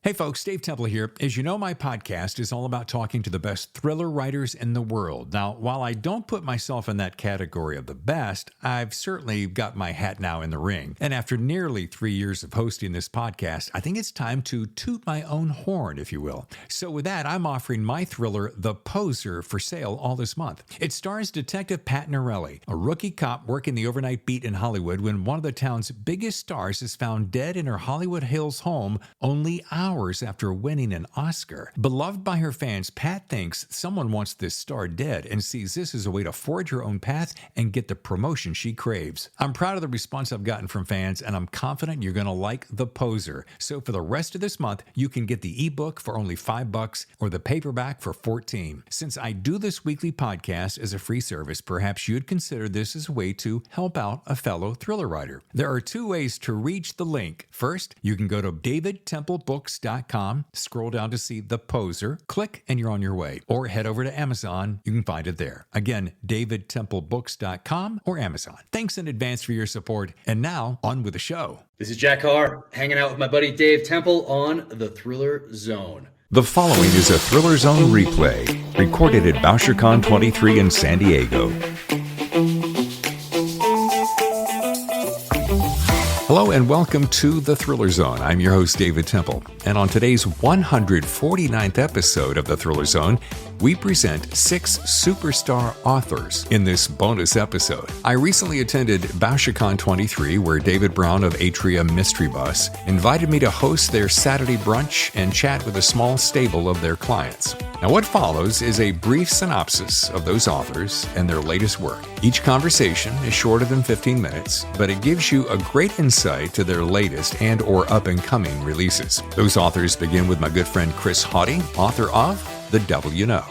Hey folks, Dave Temple here. As you know, my podcast is all about talking to the best thriller writers in the world. Now, while I don't put myself in that category of the best, I've certainly got my hat now in the ring. And after nearly 3 years of hosting this podcast, I think it's time to toot my own horn, if you will. So with that, I'm offering my thriller, The Poser, for sale all this month. It stars Detective Pat Norelli, a rookie cop working the overnight beat in Hollywood when one of the town's biggest stars is found dead in her Hollywood Hills home only hours after winning an Oscar. Beloved by her fans, Pat thinks someone wants this star dead and sees this as a way to forge her own path and get the promotion she craves. I'm proud of the response I've gotten from fans, and I'm confident you're going to like The Poser. So for the rest of this month, you can get the ebook for only $5 or the paperback for $14. Since I do this weekly podcast as a free service, perhaps you'd consider this as a way to help out a fellow thriller writer. There are two ways to reach the link. First, you can go to davidtemplebooks.com, scroll down to see The Poser, click, and you're on your way. Or head over to Amazon. You can find it there. Again, davidtemplebooks.com or Amazon. Thanks in advance for your support. And now, on with the show. This is Jack Carr, hanging out with my buddy Dave Temple on the Thriller Zone. The following is a Thriller Zone replay, recorded at BOUCHERCON 23 in San Diego. Hello and welcome to The Thriller Zone. I'm your host, David Temple. And on today's 149th episode of The Thriller Zone, we present 6 superstar authors in this bonus episode. I recently attended BOUCHERCON 23, where David Brown of Atria Mystery Bus invited me to host their Saturday brunch and chat with a small stable of their clients. Now, what follows is a brief synopsis of those authors and their latest work. Each conversation is shorter than 15 minutes, but it gives you a great insight to their latest and or up-and-coming releases. Those authors begin with my good friend Chris Haughty, author of The Devil You Know.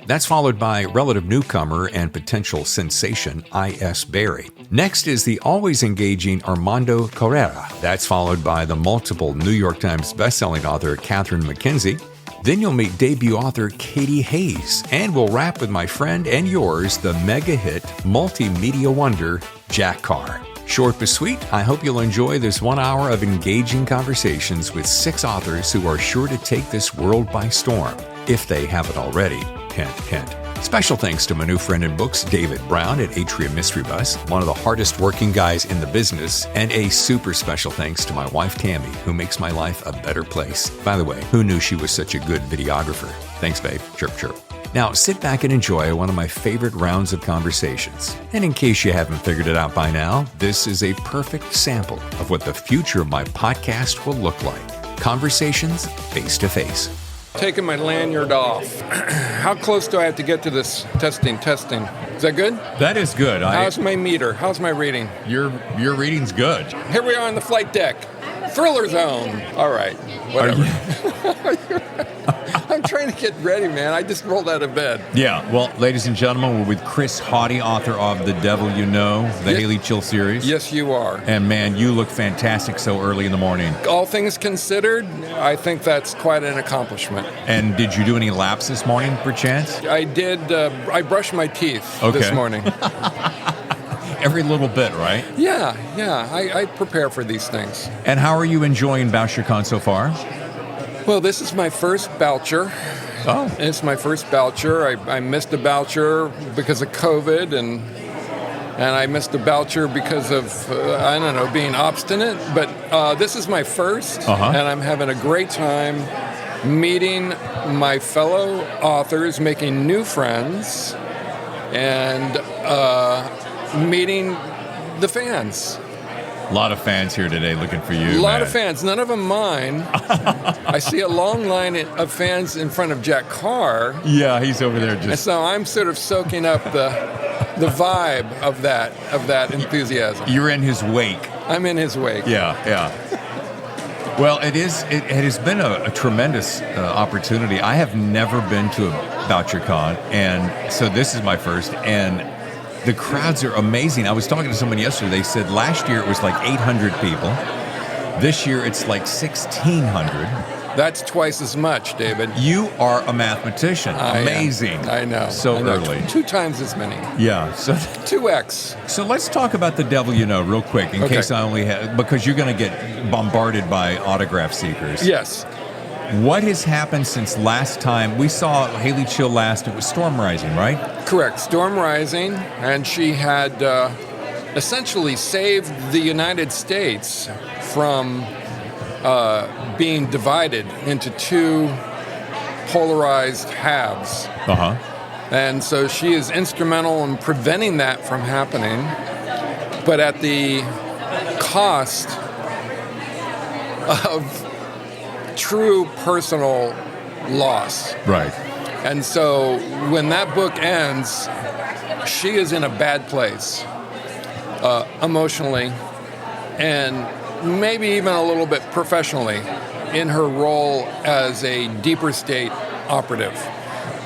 That's followed by relative newcomer and potential sensation I.S. Berry. Next is the always engaging Armando Carrera. That's followed by the multiple New York Times bestselling author Catherine McKenzie. Then you'll meet debut author Katie Hayes, and we'll wrap with my friend and yours, the mega hit multimedia wonder Jack Carr. Short but sweet, I hope you'll enjoy this 1 hour of engaging conversations with 6 authors who are sure to take this world by storm, if they haven't already. Hint, hint. Special thanks to my new friend in books, David Brown at Atria Mystery Bus, one of the hardest working guys in the business, and a super special thanks to my wife, Tammy, who makes my life a better place. By the way, who knew she was such a good videographer? Thanks, babe. Chirp, chirp. Now, sit back and enjoy one of my favorite rounds of conversations. And in case you haven't figured it out by now, this is a perfect sample of what the future of my podcast will look like. Conversations face to face. Taking my lanyard off. How close do I have to get to this testing? Is that good? That is good. How's my meter? How's my reading? Your reading's good. Here we are on the flight deck. Thriller Zone. All right. Whatever. I'm trying to get ready, man. I just rolled out of bed. Yeah. Well, ladies and gentlemen, we're with Chris Haughty, author of The Devil You Know, the Haley Chill series. Yes, you are. And man, you look fantastic so early in the morning. All things considered, I think that's quite an accomplishment. And did you do any laps this morning, perchance? I did. I brushed my teeth this morning. Every little bit, right? Yeah. I prepare for these things. And how are you enjoying BOUCHERCON so far? Well, this is my first Boucher. Oh. It's my first Boucher. I missed a Boucher because of COVID, and I missed a Boucher because of, being obstinate. But this is my first, and I'm having a great time meeting my fellow authors, making new friends, and meeting the fans. A lot of fans here today looking for you. A lot of fans, none of them mine. I see a long line of fans in front of Jack Carr. Yeah, he's over there just. And so I'm sort of soaking up the vibe of that enthusiasm. You're in his wake. I'm in his wake. Yeah. Well, it has been a tremendous opportunity. I have never been to a BOUCHERCON, and so this is my first, and the crowds are amazing. I was talking to someone yesterday. They said last year it was like 800 people. This year it's like 1,600. That's twice as much, David. You are a mathematician. Amazing. I know. So I know. early. 2 times as many. Yeah. So 2x. So let's talk about The Devil You Know real quick in case I only have, because you're going to get bombarded by autograph seekers. Yes. What has happened since last time? We saw Haley Chill last. It was Storm Rising, right? Correct. Storm Rising, and she had essentially saved the United States from being divided into two polarized halves. Uh-huh. And so she is instrumental in preventing that from happening, but at the cost of true personal loss. Right. And so when that book ends, she is in a bad place emotionally and maybe even a little bit professionally in her role as a deeper state operative.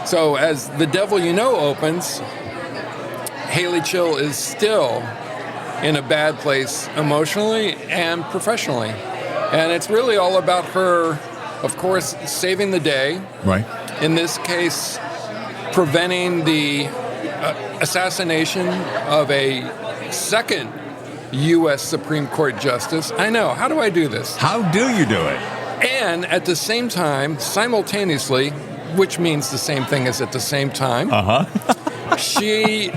So as The Devil You Know opens, Haley Chill is still in a bad place emotionally and professionally. And it's really all about her, of course, saving the day. Right. In this case, preventing the assassination of a second U.S. Supreme Court justice. I know. How do I do this? How do you do it? And at the same time, simultaneously, which means the same thing as at the same time, she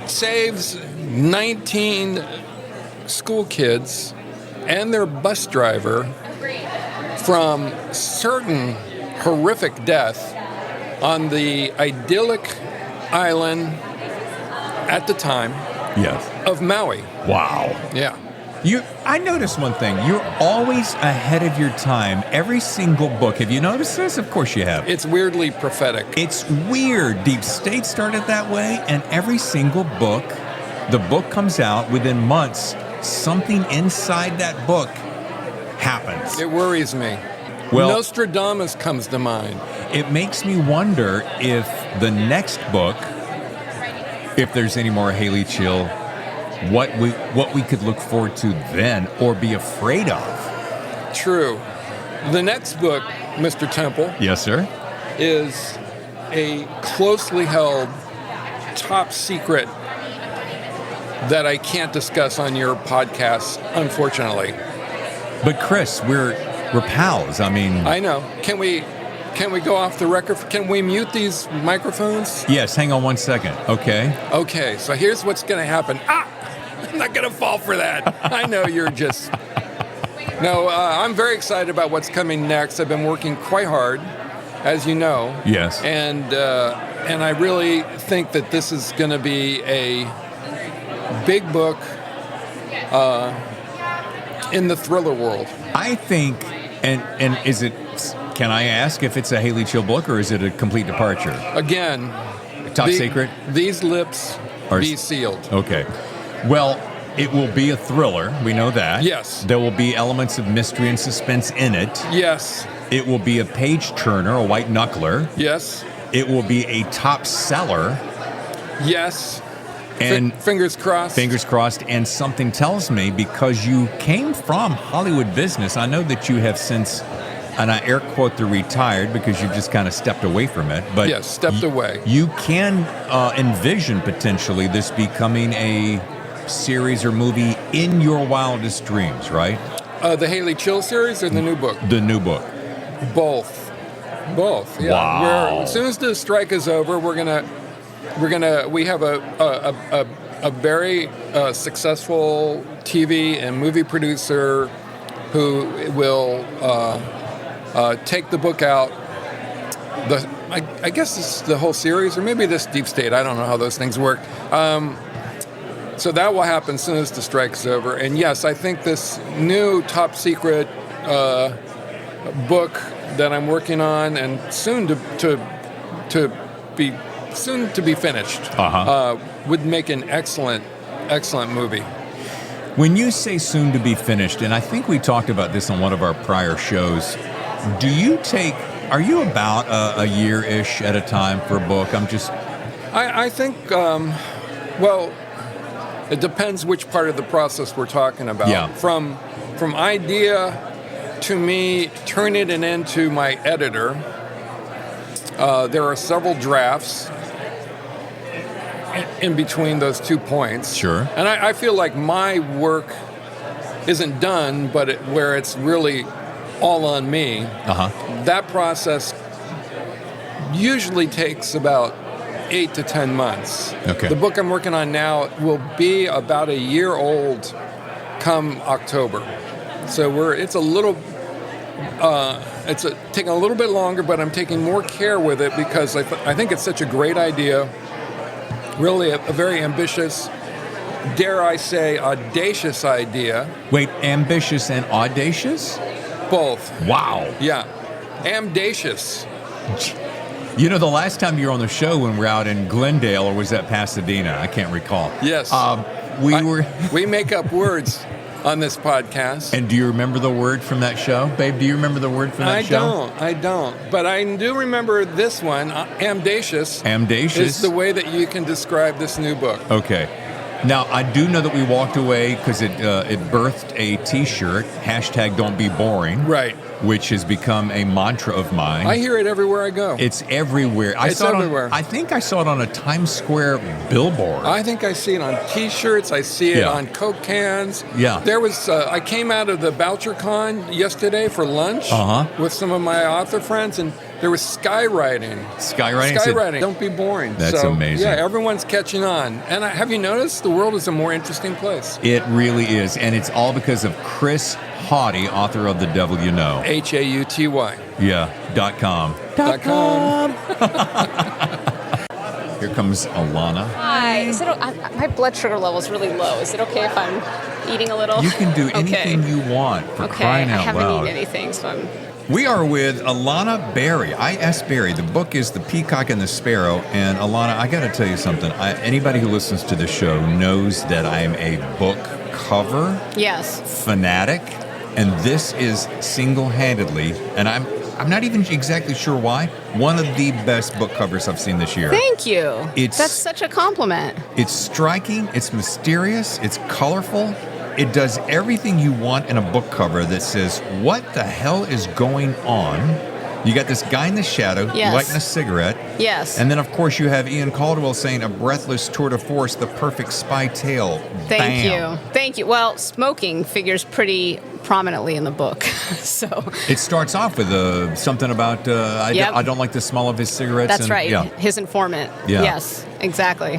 saves 19 school kids and their bus driver from certain horrific death on the idyllic island at the time of Maui. Wow. Yeah. I noticed one thing. You're always ahead of your time. Every single book. Have you noticed this? Of course you have. It's weirdly prophetic. It's weird. Deep State started that way, and every single book, the book comes out within months, something inside that book happens. It worries me. Well, Nostradamus comes to mind. It makes me wonder if the next book, if there's any more Haley Chill, what we could look forward to then or be afraid of. True. The next book, Mr. Temple. Yes, sir. Is a closely held top secret that I can't discuss on your podcast, unfortunately. But Chris, we're pals. I mean, I know. Can we go off the record? Can we mute these microphones? Yes, hang on one second. Okay. Okay, so here's what's going to happen. I'm not going to fall for that. I know you're just... No, I'm very excited about what's coming next. I've been working quite hard, as you know. Yes. And I really think that this is going to be a big book in the thriller world. I think, and is it, can I ask if it's a Haley Chill book or is it a complete departure? Again, top secret? These lips be sealed. Okay. Well, it will be a thriller. We know that. Yes. There will be elements of mystery and suspense in it. Yes. It will be a page turner, a white knuckler. Yes. It will be a top seller. Yes. And fingers crossed. Fingers crossed. And something tells me, because you came from Hollywood business, I know that you have since, and I air quote the retired because you've just kind of stepped away from it. But yes, stepped away. You can envision potentially this becoming a series or movie in your wildest dreams, right? The Haley Chill series or the new book? The new book. Both. Yeah. Wow. As soon as the strike is over, we have a very successful TV and movie producer who will take the book out. I guess it's the whole series, or maybe this Deep State. I don't know how those things work. So that will happen as soon as the strike is over. And yes, I think this new top secret book that I'm working on and soon to be finished would make an excellent movie. When you say soon to be finished, and I think we talked about this on one of our prior shows, are you about a year-ish at a time for a book? I think, well, it depends which part of the process we're talking about. Yeah. From idea to me turning it into my editor, there are several drafts in between those 2 points. Sure. And I feel like my work isn't done, but where it's really all on me. That process usually takes about 8 to 10 months. Okay. The book I'm working on now will be about a year old come October. So it's taking a little bit longer, but I'm taking more care with it because I think it's such a great idea. Really a very ambitious, dare I say, audacious idea. Wait, ambitious and audacious? Both. Wow. Yeah. Amdacious. You know, the last time you were on the show when we were out in Glendale, or was that Pasadena? I can't recall. Yes. We make up words on this podcast. And do you remember the word from that show? Babe, do you remember the word from that show? I don't. But I do remember this one, amdacious. Amdacious? Is the way that you can describe this new book. Okay. Now, I do know that we walked away because it birthed a T-shirt, #Don'tBeBoring. Right. Which has become a mantra of mine. I hear it everywhere I go. It's everywhere. I saw everywhere. I think I saw it on a Times Square billboard. I think I see it on T-shirts. I see it on Coke cans. Yeah. There was. I came out of the BOUCHERCON yesterday for lunch with some of my author friends, and there was skywriting. Skywriting. Don't be boring. That's amazing. Yeah, everyone's catching on. And have you noticed the world is a more interesting place? It really is, and it's all because of Chris Haughty, author of The Devil You Know. HAUTY. Yeah. .com. .com. Here comes Alana. Hi. Is it, my blood sugar level is really low. Is it okay if I'm eating a little? You can do anything you want, for crying out loud. I haven't eaten anything, so I'm... We are with Alana Berry, I.S. Berry. The book is The Peacock and the Sparrow. And Alana, I got to tell you something. Anybody who listens to the show knows that I am a book cover fanatic. And this is single-handedly, and I'm not even exactly sure why, one of the best book covers I've seen this year. Thank you. That's such a compliment. It's striking, it's mysterious, it's colorful. It does everything you want in a book cover that says, what the hell is going on? You got this guy in the shadow lighting a cigarette. Yes. And then, of course, you have Ian Caldwell saying, a breathless tour de force, the perfect spy tale. Thank you. Thank you. Well, smoking figures pretty prominently in the book. So it starts off with something about, I don't like the smell of his cigarettes. That's right. Yeah. His informant. Yeah. Yes, exactly.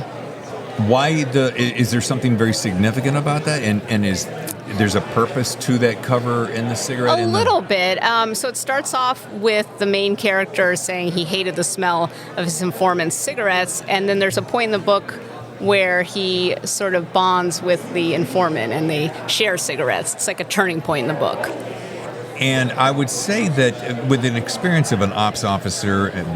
Why is there something very significant about that? And there's a purpose to that cover in the cigarette? A little bit. So it starts off with the main character saying he hated the smell of his informant's cigarettes, and then there's a point in the book where he sort of bonds with the informant and they share cigarettes. It's like a turning point in the book. And I would say that with an experience of an ops officer of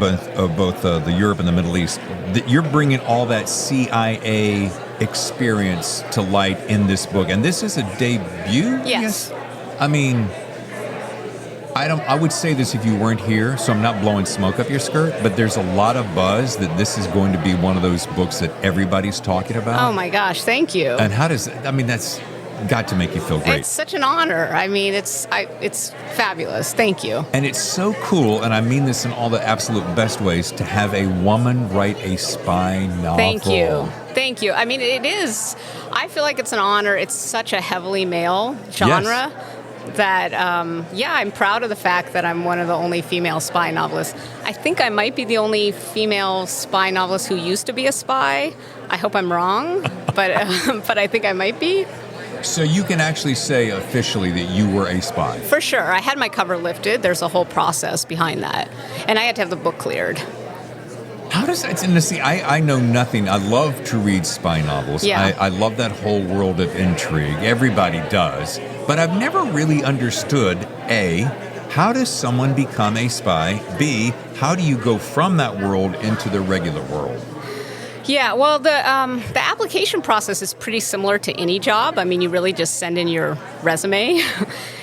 both the Europe and the Middle East, that you're bringing all that CIA experience to light in this book. And this is a debut? Yes. I mean, I would say this if you weren't here, so I'm not blowing smoke up your skirt, but there's a lot of buzz that this is going to be one of those books that everybody's talking about. Oh my gosh, thank you. And that's got to make you feel great. It's such an honor. I mean, it's fabulous. Thank you. And it's so cool, and I mean this in all the absolute best ways, to have a woman write a spy novel. Thank you. I mean, it is. I feel like it's an honor. It's such a heavily male genre that, I'm proud of the fact that I'm one of the only female spy novelists. I think I might be the only female spy novelist who used to be a spy. I hope I'm wrong, but I think I might be. So you can actually say officially that you were a spy? For sure. I had my cover lifted. There's a whole process behind that. And I had to have the book cleared. How does that... See, I know nothing. I love to read spy novels. Yeah. I love that whole world of intrigue. Everybody does. But I've never really understood, A, how does someone become a spy? B, how do you go from that world into the regular world? Yeah, well, the application process is pretty similar to any job. I mean, you really just send in your resume.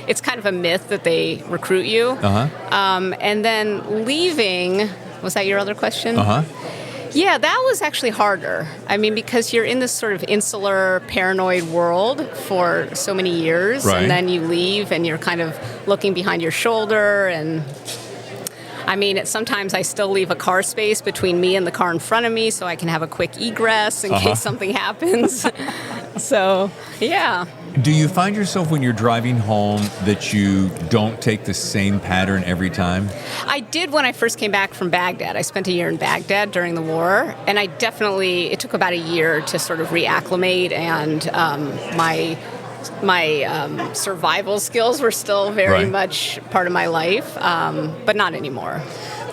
It's kind of a myth that they recruit you. And then leaving, was that your other question? Yeah, that was actually harder. I mean, because you're in this sort of insular, paranoid world for so many years, and then you leave and you're kind of looking behind your shoulder, and I mean, sometimes I still leave a car space between me and the car in front of me so I can have a quick egress in case something happens. So, yeah. Do you find yourself when you're driving home that you don't take the same pattern every time? I did when I first came back from Baghdad. I spent a year in Baghdad during the war, and it took about a year to sort of reacclimate, and my survival skills were still very much part of my life, but not anymore.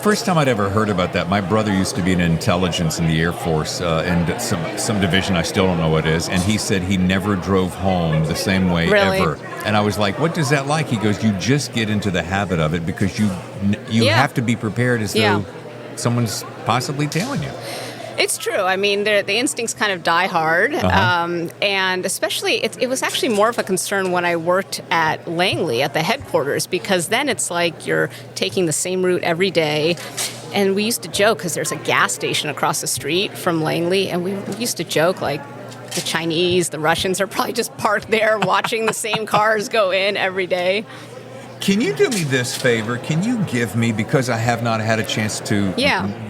First time I'd ever heard about that, my brother used to be in intelligence in the Air Force, and some division, I still don't know what it is, and he said he never drove home the same way ever. And I was like, what is that like? He goes, you just get into the habit of it because you have to be prepared as though someone's possibly tailing you. It's true. I mean, the instincts kind of die hard, and especially it was actually more of a concern when I worked at Langley at the headquarters, because then it's like you're taking the same route every day. And we used to joke, because there's a gas station across the street from Langley, and we used to joke like the Chinese, the Russians are probably just parked there watching the same cars go in every day. Can you do me this favor? Can you give me, because I have not had a chance to...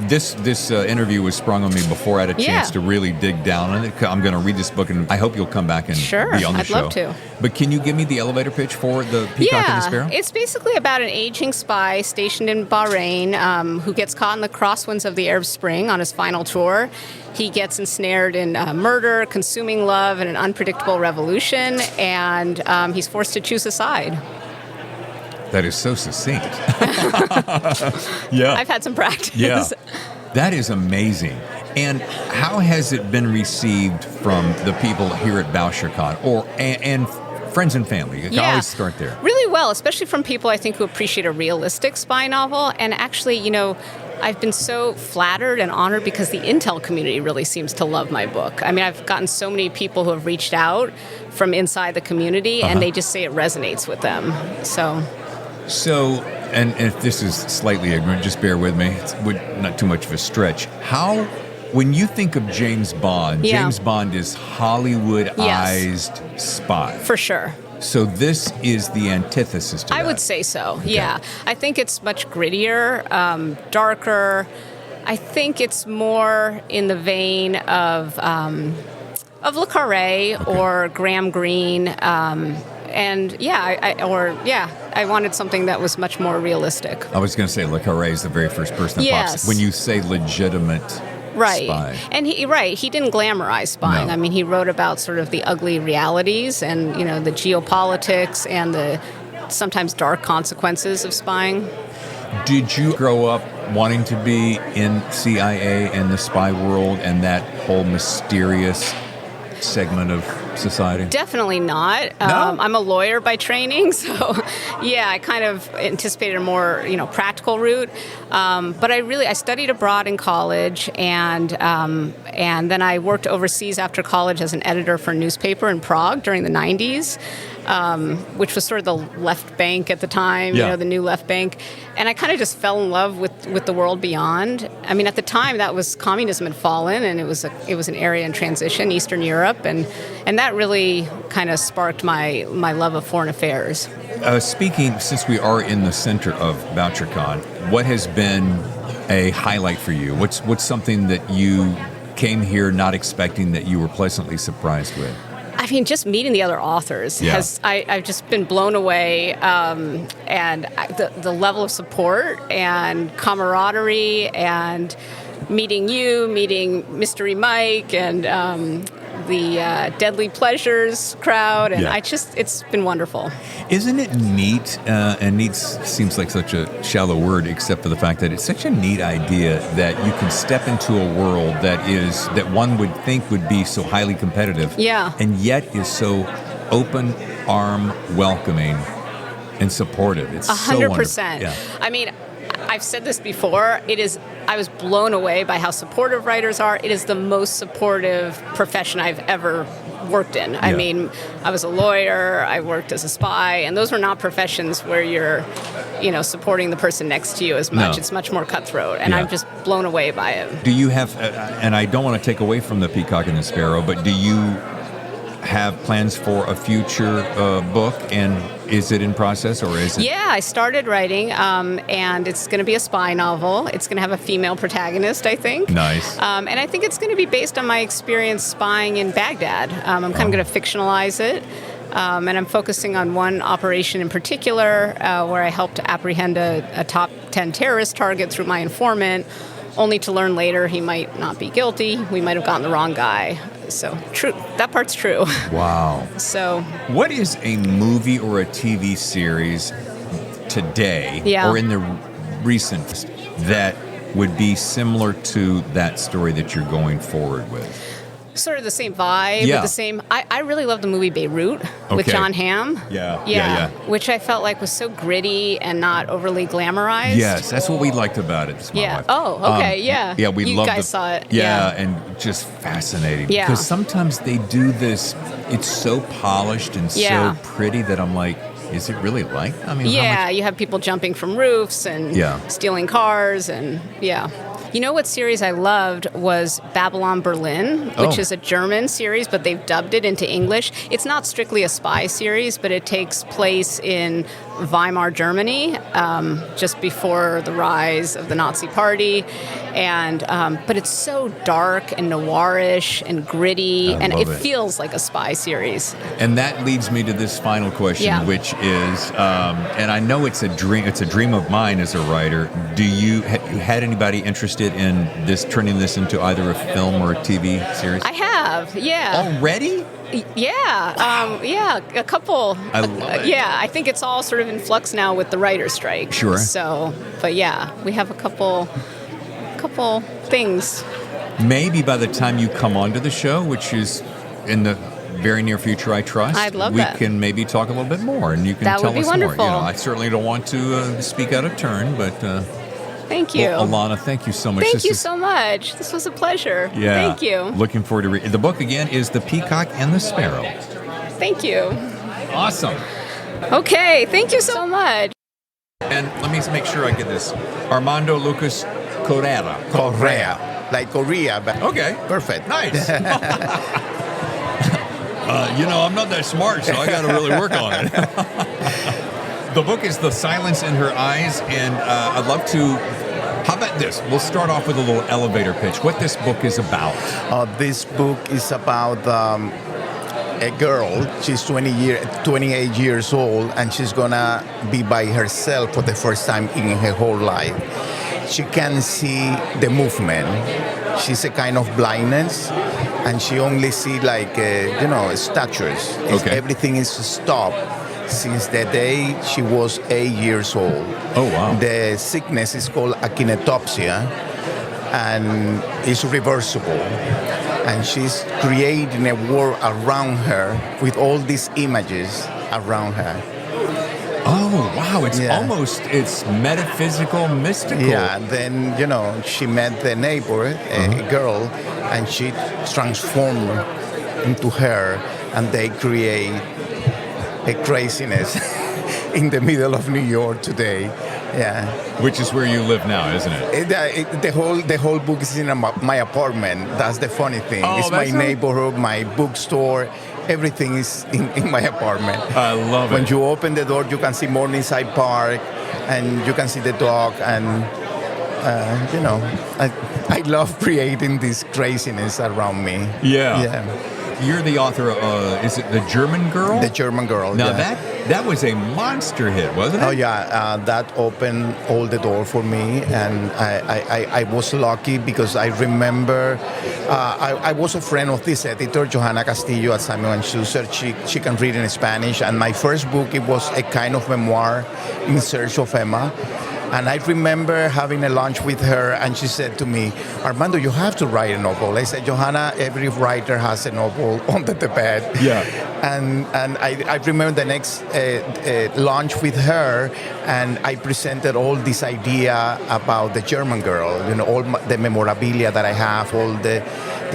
This interview was sprung on me before I had a chance to really dig down on it. I'm going to read this book, and I hope you'll come back and be on the show. I'd love to. But can you give me the elevator pitch for The Peacock and the Sparrow? It's basically about an aging spy stationed in Bahrain who gets caught in the crosswinds of the Arab Spring on his final tour. He gets ensnared in murder, consuming love, and an unpredictable revolution, and he's forced to choose a side. That is so succinct. I've had some practice. Yeah. That is amazing. And how has it been received from the people here at BOUCHERCON and friends and family? You can always start there. Really well, especially from people I think who appreciate a realistic spy novel. And actually, I've been so flattered and honored because the Intel community really seems to love my book. I mean, I've gotten so many people who have reached out from inside the community, and they just say it resonates with them. So, and if this is slightly ignorant, just bear with me. It's not too much of a stretch. When you think of James Bond, James Bond is Hollywoodized spy. For sure. So this is the antithesis to that. I would say so, yeah. I think it's much grittier, darker. I think it's more in the vein of Le Carré or Graham Greene. I wanted something that was much more realistic. I was going to say Le Carré is the very first person that pops when you say legitimate spy. And he didn't glamorize spying. No. I mean, he wrote about sort of the ugly realities and, the geopolitics and the sometimes dark consequences of spying. Did you grow up wanting to be in CIA and the spy world and that whole mysterious segment of society? Definitely not. No? I'm a lawyer by training, so I kind of anticipated a more practical route. But I studied abroad in college, and then I worked overseas after college as an editor for a newspaper in Prague during the 90s. Which was sort of the left bank at the time, the new left bank. And I kind of just fell in love with the world beyond. I mean, at the time, that was communism had fallen, and it was an area in transition, Eastern Europe, and that really kind of sparked my love of foreign affairs. Speaking, since we are in the center of BOUCHERCON, what has been a highlight for you? What's something that you came here not expecting that you were pleasantly surprised with? I mean, just meeting the other authors I've just been blown away, and the level of support and camaraderie, and meeting Mystery Mike, and the Deadly Pleasures crowd, and it's been wonderful. Isn't it neat? And neat seems like such a shallow word, except for the fact that it's such a neat idea that you can step into a world that one would think would be so highly competitive, and yet is so open arm, welcoming, and supportive. It's 100%. I mean, I've said this before. I was blown away by how supportive writers are. It is the most supportive profession I've ever worked in. I mean, I was a lawyer, I worked as a spy, and those were not professions where you're, supporting the person next to you as much. No. It's much more cutthroat, and I'm just blown away by it. Do you have, and I don't want to take away from the Peacock and the Sparrow, but do you have plans for a future book, and is it in process or is it? Yeah, I started writing, and it's going to be a spy novel. It's going to have a female protagonist, I think. Nice. And I think it's going to be based on my experience spying in Baghdad. I'm kind of going to fictionalize it. And I'm focusing on one operation in particular where I helped apprehend a top 10 terrorist target through my informant, only to learn later he might not be guilty. We might have gotten the wrong guy. So true. That part's true. Wow. So what is a movie or a TV series today or in the recent that would be similar to that story that you're going forward with? sort of the same vibe, the same. I really love the movie Beirut with John Hamm. Yeah. Which I felt like was so gritty and not overly glamorized. Yes, that's what we liked about it. It's my wife. Oh, okay. Yeah, we you loved guys saw it. Yeah, and just fascinating. Yeah. Because sometimes they do this. It's so polished and so pretty that I'm like, is it really like? I mean, you have people jumping from roofs and stealing cars and You know what series I loved was Babylon Berlin, which is a German series, but they've dubbed it into English. It's not strictly a spy series, but it takes place in Weimar, Germany, just before the rise of the Nazi Party. And but it's so dark and noirish and gritty, and it feels like a spy series. And that leads me to this final question, which is, and I know it's a dream. It's a dream of mine as a writer. Have you had anybody interested in this, turning this into either a film or a TV series? I have, Already? Yeah, a couple. I love it. Yeah, I think it's all sort of in flux now with the writer's strike. Sure. So, but we have a couple things. Maybe by the time you come onto the show, which is in the very near future, I trust, I'd love that. We can maybe talk a little bit more, and you can tell us wonderful. more. I certainly don't want to speak out of turn, but thank you. Well, Alana, thank you so much. Thank you so much. This was a pleasure. Yeah. Thank you. Looking forward to reading. The book, again, is The Peacock and the Sparrow. Thank you. Awesome. Okay, thank you so much. And let me make sure I get this. Armando Lucas Correa. Like Korea, but okay. Perfect. Nice. I'm not that smart, so I got to really work on it. The book is The Silence in Her Eyes, and I'd love to... How about this? We'll start off with a little elevator pitch. What this book is about. This book is about a girl. She's 28 years old, and she's going to be by herself for the first time in her whole life. She can see the movement. She's a kind of blindness, and she only see statues. Everything is stopped since the day she was 8 years old. Oh, wow. The sickness is called akinetopsia, and it's reversible. And she's creating a world around her with all these images around her. Oh, wow. It's metaphysical, mystical. Yeah, then, she met the neighbor, a girl, and she transformed into her, and they create a craziness in the middle of New York today. Yeah. Which is where you live now, isn't it? The whole book is in my apartment. That's the funny thing. Oh, it's my neighborhood, my bookstore. Everything is in my apartment. I love it. When you open the door, you can see Morningside Park, and you can see the dog, and I love creating this craziness around me. Yeah. You're the author of, is it The German Girl? The German Girl. Now that was a monster hit, wasn't it? Oh yeah, that opened all the door for me, and I was lucky because I remember I was a friend of this editor, Johanna Castillo at Simon & Schuster. She can read in Spanish, and my first book, it was a kind of memoir, In Search of Emma. And I remember having a lunch with her, and she said to me, Armando, you have to write a novel. I said, Johanna, every writer has a novel under the bed. Yeah. And I remember the next lunch with her, and I presented all this idea about the German Girl, all the memorabilia that I have, all the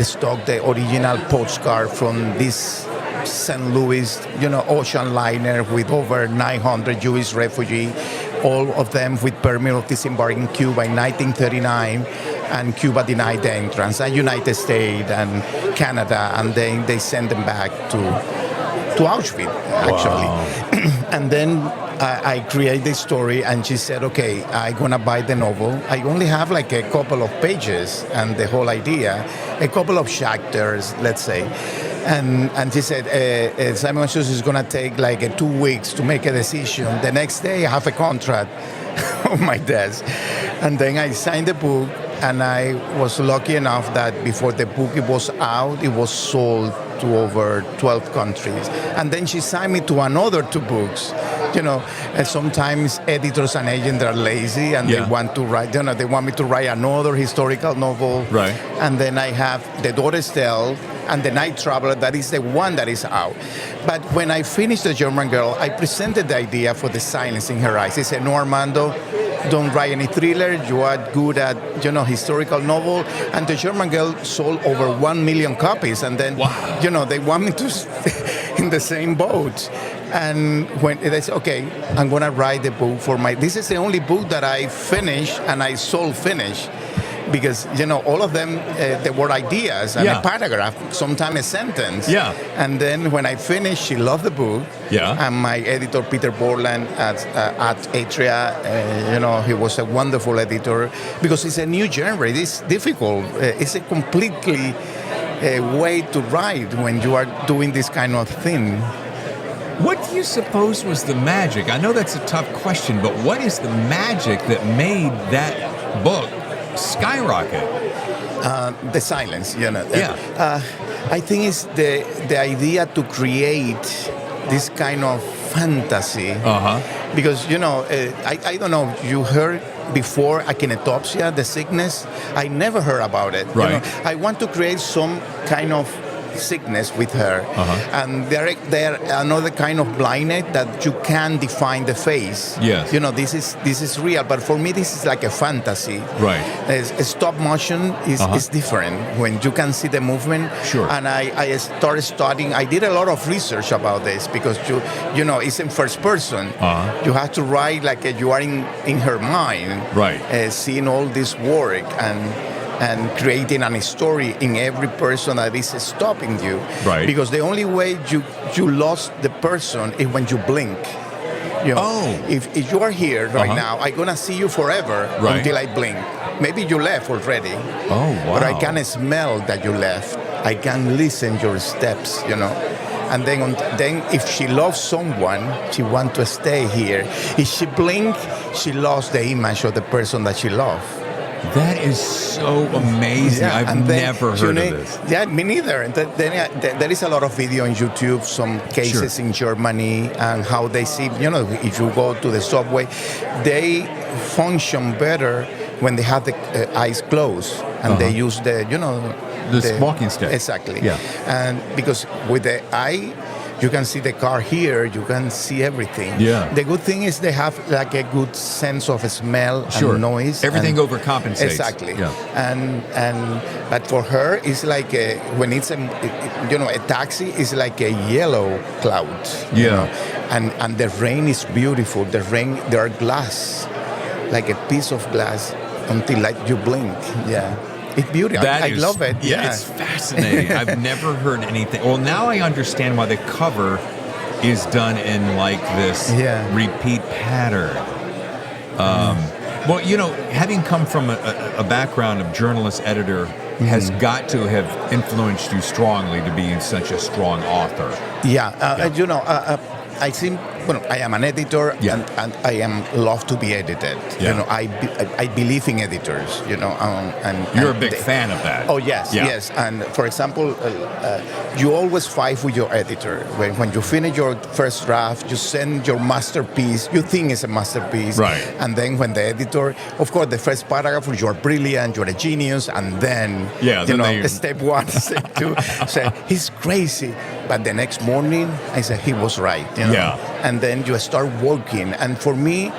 stock, the original postcard from this St. Louis, ocean liner with over 900 Jewish refugees all of them with permit of disembark in Cuba in 1939, and Cuba denied the entrance, and United States and Canada, and then they sent them back to Auschwitz, actually. And then I create the story, and she said, okay, I'm going to buy the novel. I only have like a couple of pages and the whole idea, a couple of chapters, let's say. And she said, Simon & Schuster is going to take like 2 weeks to make a decision. The next day, I have a contract on my desk. And then I signed the book, and I was lucky enough that before the book was out, it was sold to over 12 countries. And then she signed me to another 2 books. You know, sometimes editors and agents are lazy, and they want to write, they want me to write another historical novel. Right. And then I have The Daughter's Tale and The Night Traveler, that is the one that is out. But when I finished The German Girl, I presented the idea for The Silence in Her Eyes. I said, no, Armando, don't write any thriller. You are good at, historical novel. And The German Girl sold over 1 million copies. And then, they want me to stay in the same boat. And when they said, okay, I'm going to write the book this is the only book that I finished and I sold finished. Because, all of them, they were ideas and a paragraph, sometimes a sentence. Yeah. And then when I finished, she loved the book. Yeah. And my editor, Peter Borland at Atria, he was a wonderful editor because it's a new genre. It's difficult. It's a completely way to write when you are doing this kind of thing. What do you suppose was the magic? I know that's a tough question, but what is the magic that made that book skyrocket? The silence, I think it's the idea to create this kind of fantasy. Because, I don't know, you heard before akinetopsia, the sickness? I never heard about it. Right. I want to create some kind of sickness with her, and there another kind of blindness that you can't define the face. Yes. This is real, but for me this is like a fantasy. Right. Stop motion is different when you can see the movement. Sure. And I started studying. I did a lot of research about this because it's in first person. You have to write like you are in her mind. Right. Seeing all this work and creating a story in every person that is stopping you. Right. Because the only way you lost the person is when you blink. If you are here right now, I'm going to see you forever until I blink. Maybe you left already. Oh, wow. But I can smell that you left. I can listen your steps, And then if she loves someone, she wants to stay here. If she blinks, she lost the image of the person that she loved. That is so amazing. I've never heard of this. Yeah, me neither. And then there is a lot of video on YouTube, some cases in Germany, and how they see, if you go to the subway, they function better when they have the eyes closed and they use the walking stick. Exactly. Yeah. And because with the eye, you can see the car here, you can see everything. Yeah. The good thing is they have like a good sense of smell and noise. Everything overcompensates. Exactly. Yeah. But for her, it's like when it's a taxi, it's like a yellow cloud. And the rain is beautiful. The rain, there are glass, like a piece of glass until like you blink. Yeah. It's beautiful. I love it. Yeah, it's fascinating. I've never heard anything. Well, now I understand why the cover is done in like this repeat pattern. Well, having come from a background of journalist, editor, has got to have influenced you strongly to be such a strong author. I think, I am an editor and I love to be edited. Yeah. I believe in editors, and you're a big fan of that. Oh, yes. And for example, you always fight with your editor. When you finish your first draft, you send your masterpiece, you think it's a masterpiece. Right. And then when the editor, of course, the first paragraph, you're brilliant, you're a genius, and then, step 1, step 2, say, he's crazy. But the next morning, I said, he was right. Yeah. And then you start working. And for me,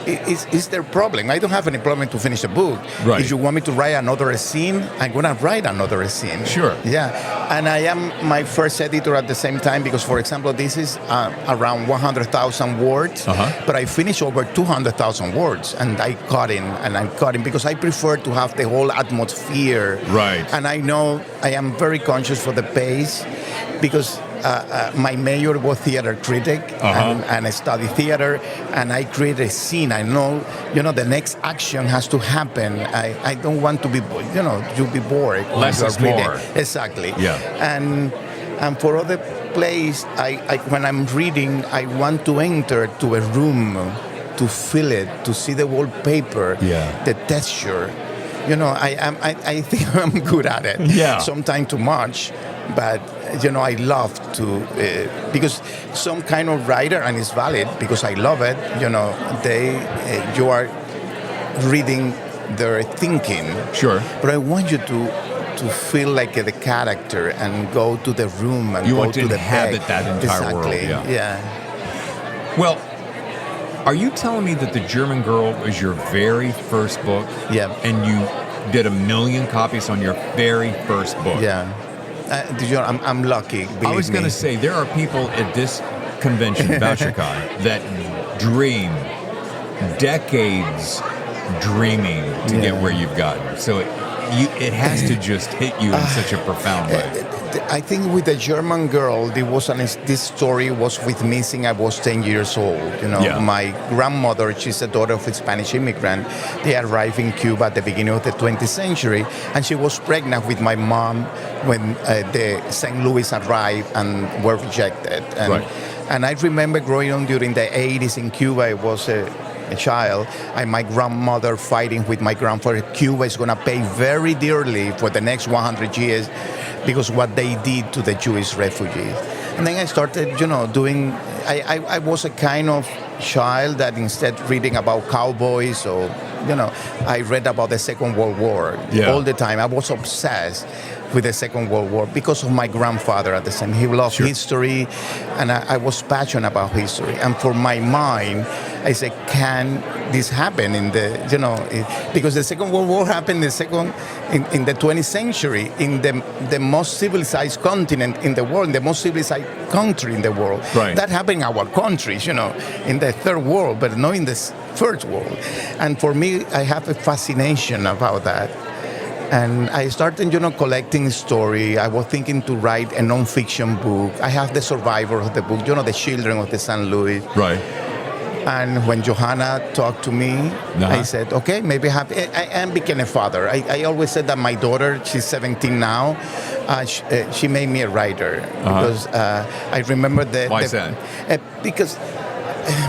it's their problem. I don't have any problem to finish a book. Right. If you want me to write another scene, I'm going to write another scene. Sure. Yeah. And I am my first editor at the same time because, for example, this is around 100,000 words, but I finished over 200,000 words, and I'm cutting because I prefer to have the whole atmosphere. Right. And I know I am very conscious for the pace because my major was theater critic, and I study theater, and I create a scene. I know, the next action has to happen. I don't want to be, you'll be bored. Less is more. Exactly. Yeah. And for other plays, I when I'm reading, I want to enter to a room, to feel it, to see the wallpaper, the texture. I think I'm good at it. Yeah. Sometimes too much, but I love to because some kind of writer, and it's valid because I love it. You are reading their thinking. Sure. But I want you to feel like the character and go to the room and you go want to the inhabit bed. that entire world. Yeah. Well, are you telling me that The German Girl was your very first book? Yeah. And you did 1 million copies on your very first book? Yeah. I'm lucky. I was going to say, there are people at this convention, BOUCHERCON, that dream decades dreaming to get where you've gotten. So it has to just hit you in such a profound way. I think with The German Girl, this story was with me since I was 10 years old. My grandmother, she's a daughter of a Spanish immigrant. They arrived in Cuba at the beginning of the 20th century, and she was pregnant with my mom when the St. Louis arrived and were rejected. And I remember growing up during the 80s in Cuba. I was a child, and my grandmother fighting with my grandfather. Cuba is going to pay very dearly for the next 100 years because what they did to the Jewish refugees. And then I started, doing. I was a kind of child that instead reading about cowboys or, I read about the Second World War all the time. I was obsessed with the Second World War because of my grandfather at the same. He loved history, and I was passionate about history. And for my mind, I said, can this happen in the, because the Second World War happened in the 20th century, in the most civilized continent in the world, the most civilized country in the world. Right. That happened in our countries, in the third world, but not in the first world. And for me, I have a fascination about that. And I started, collecting story. I was thinking to write a non-fiction book. I have the survivor of the book, the children of the St. Louis. Right. And when Johanna talked to me, I said, okay, maybe I became a father. I always said that my daughter, she's 17 now, she made me a writer. Because I remember Why is that?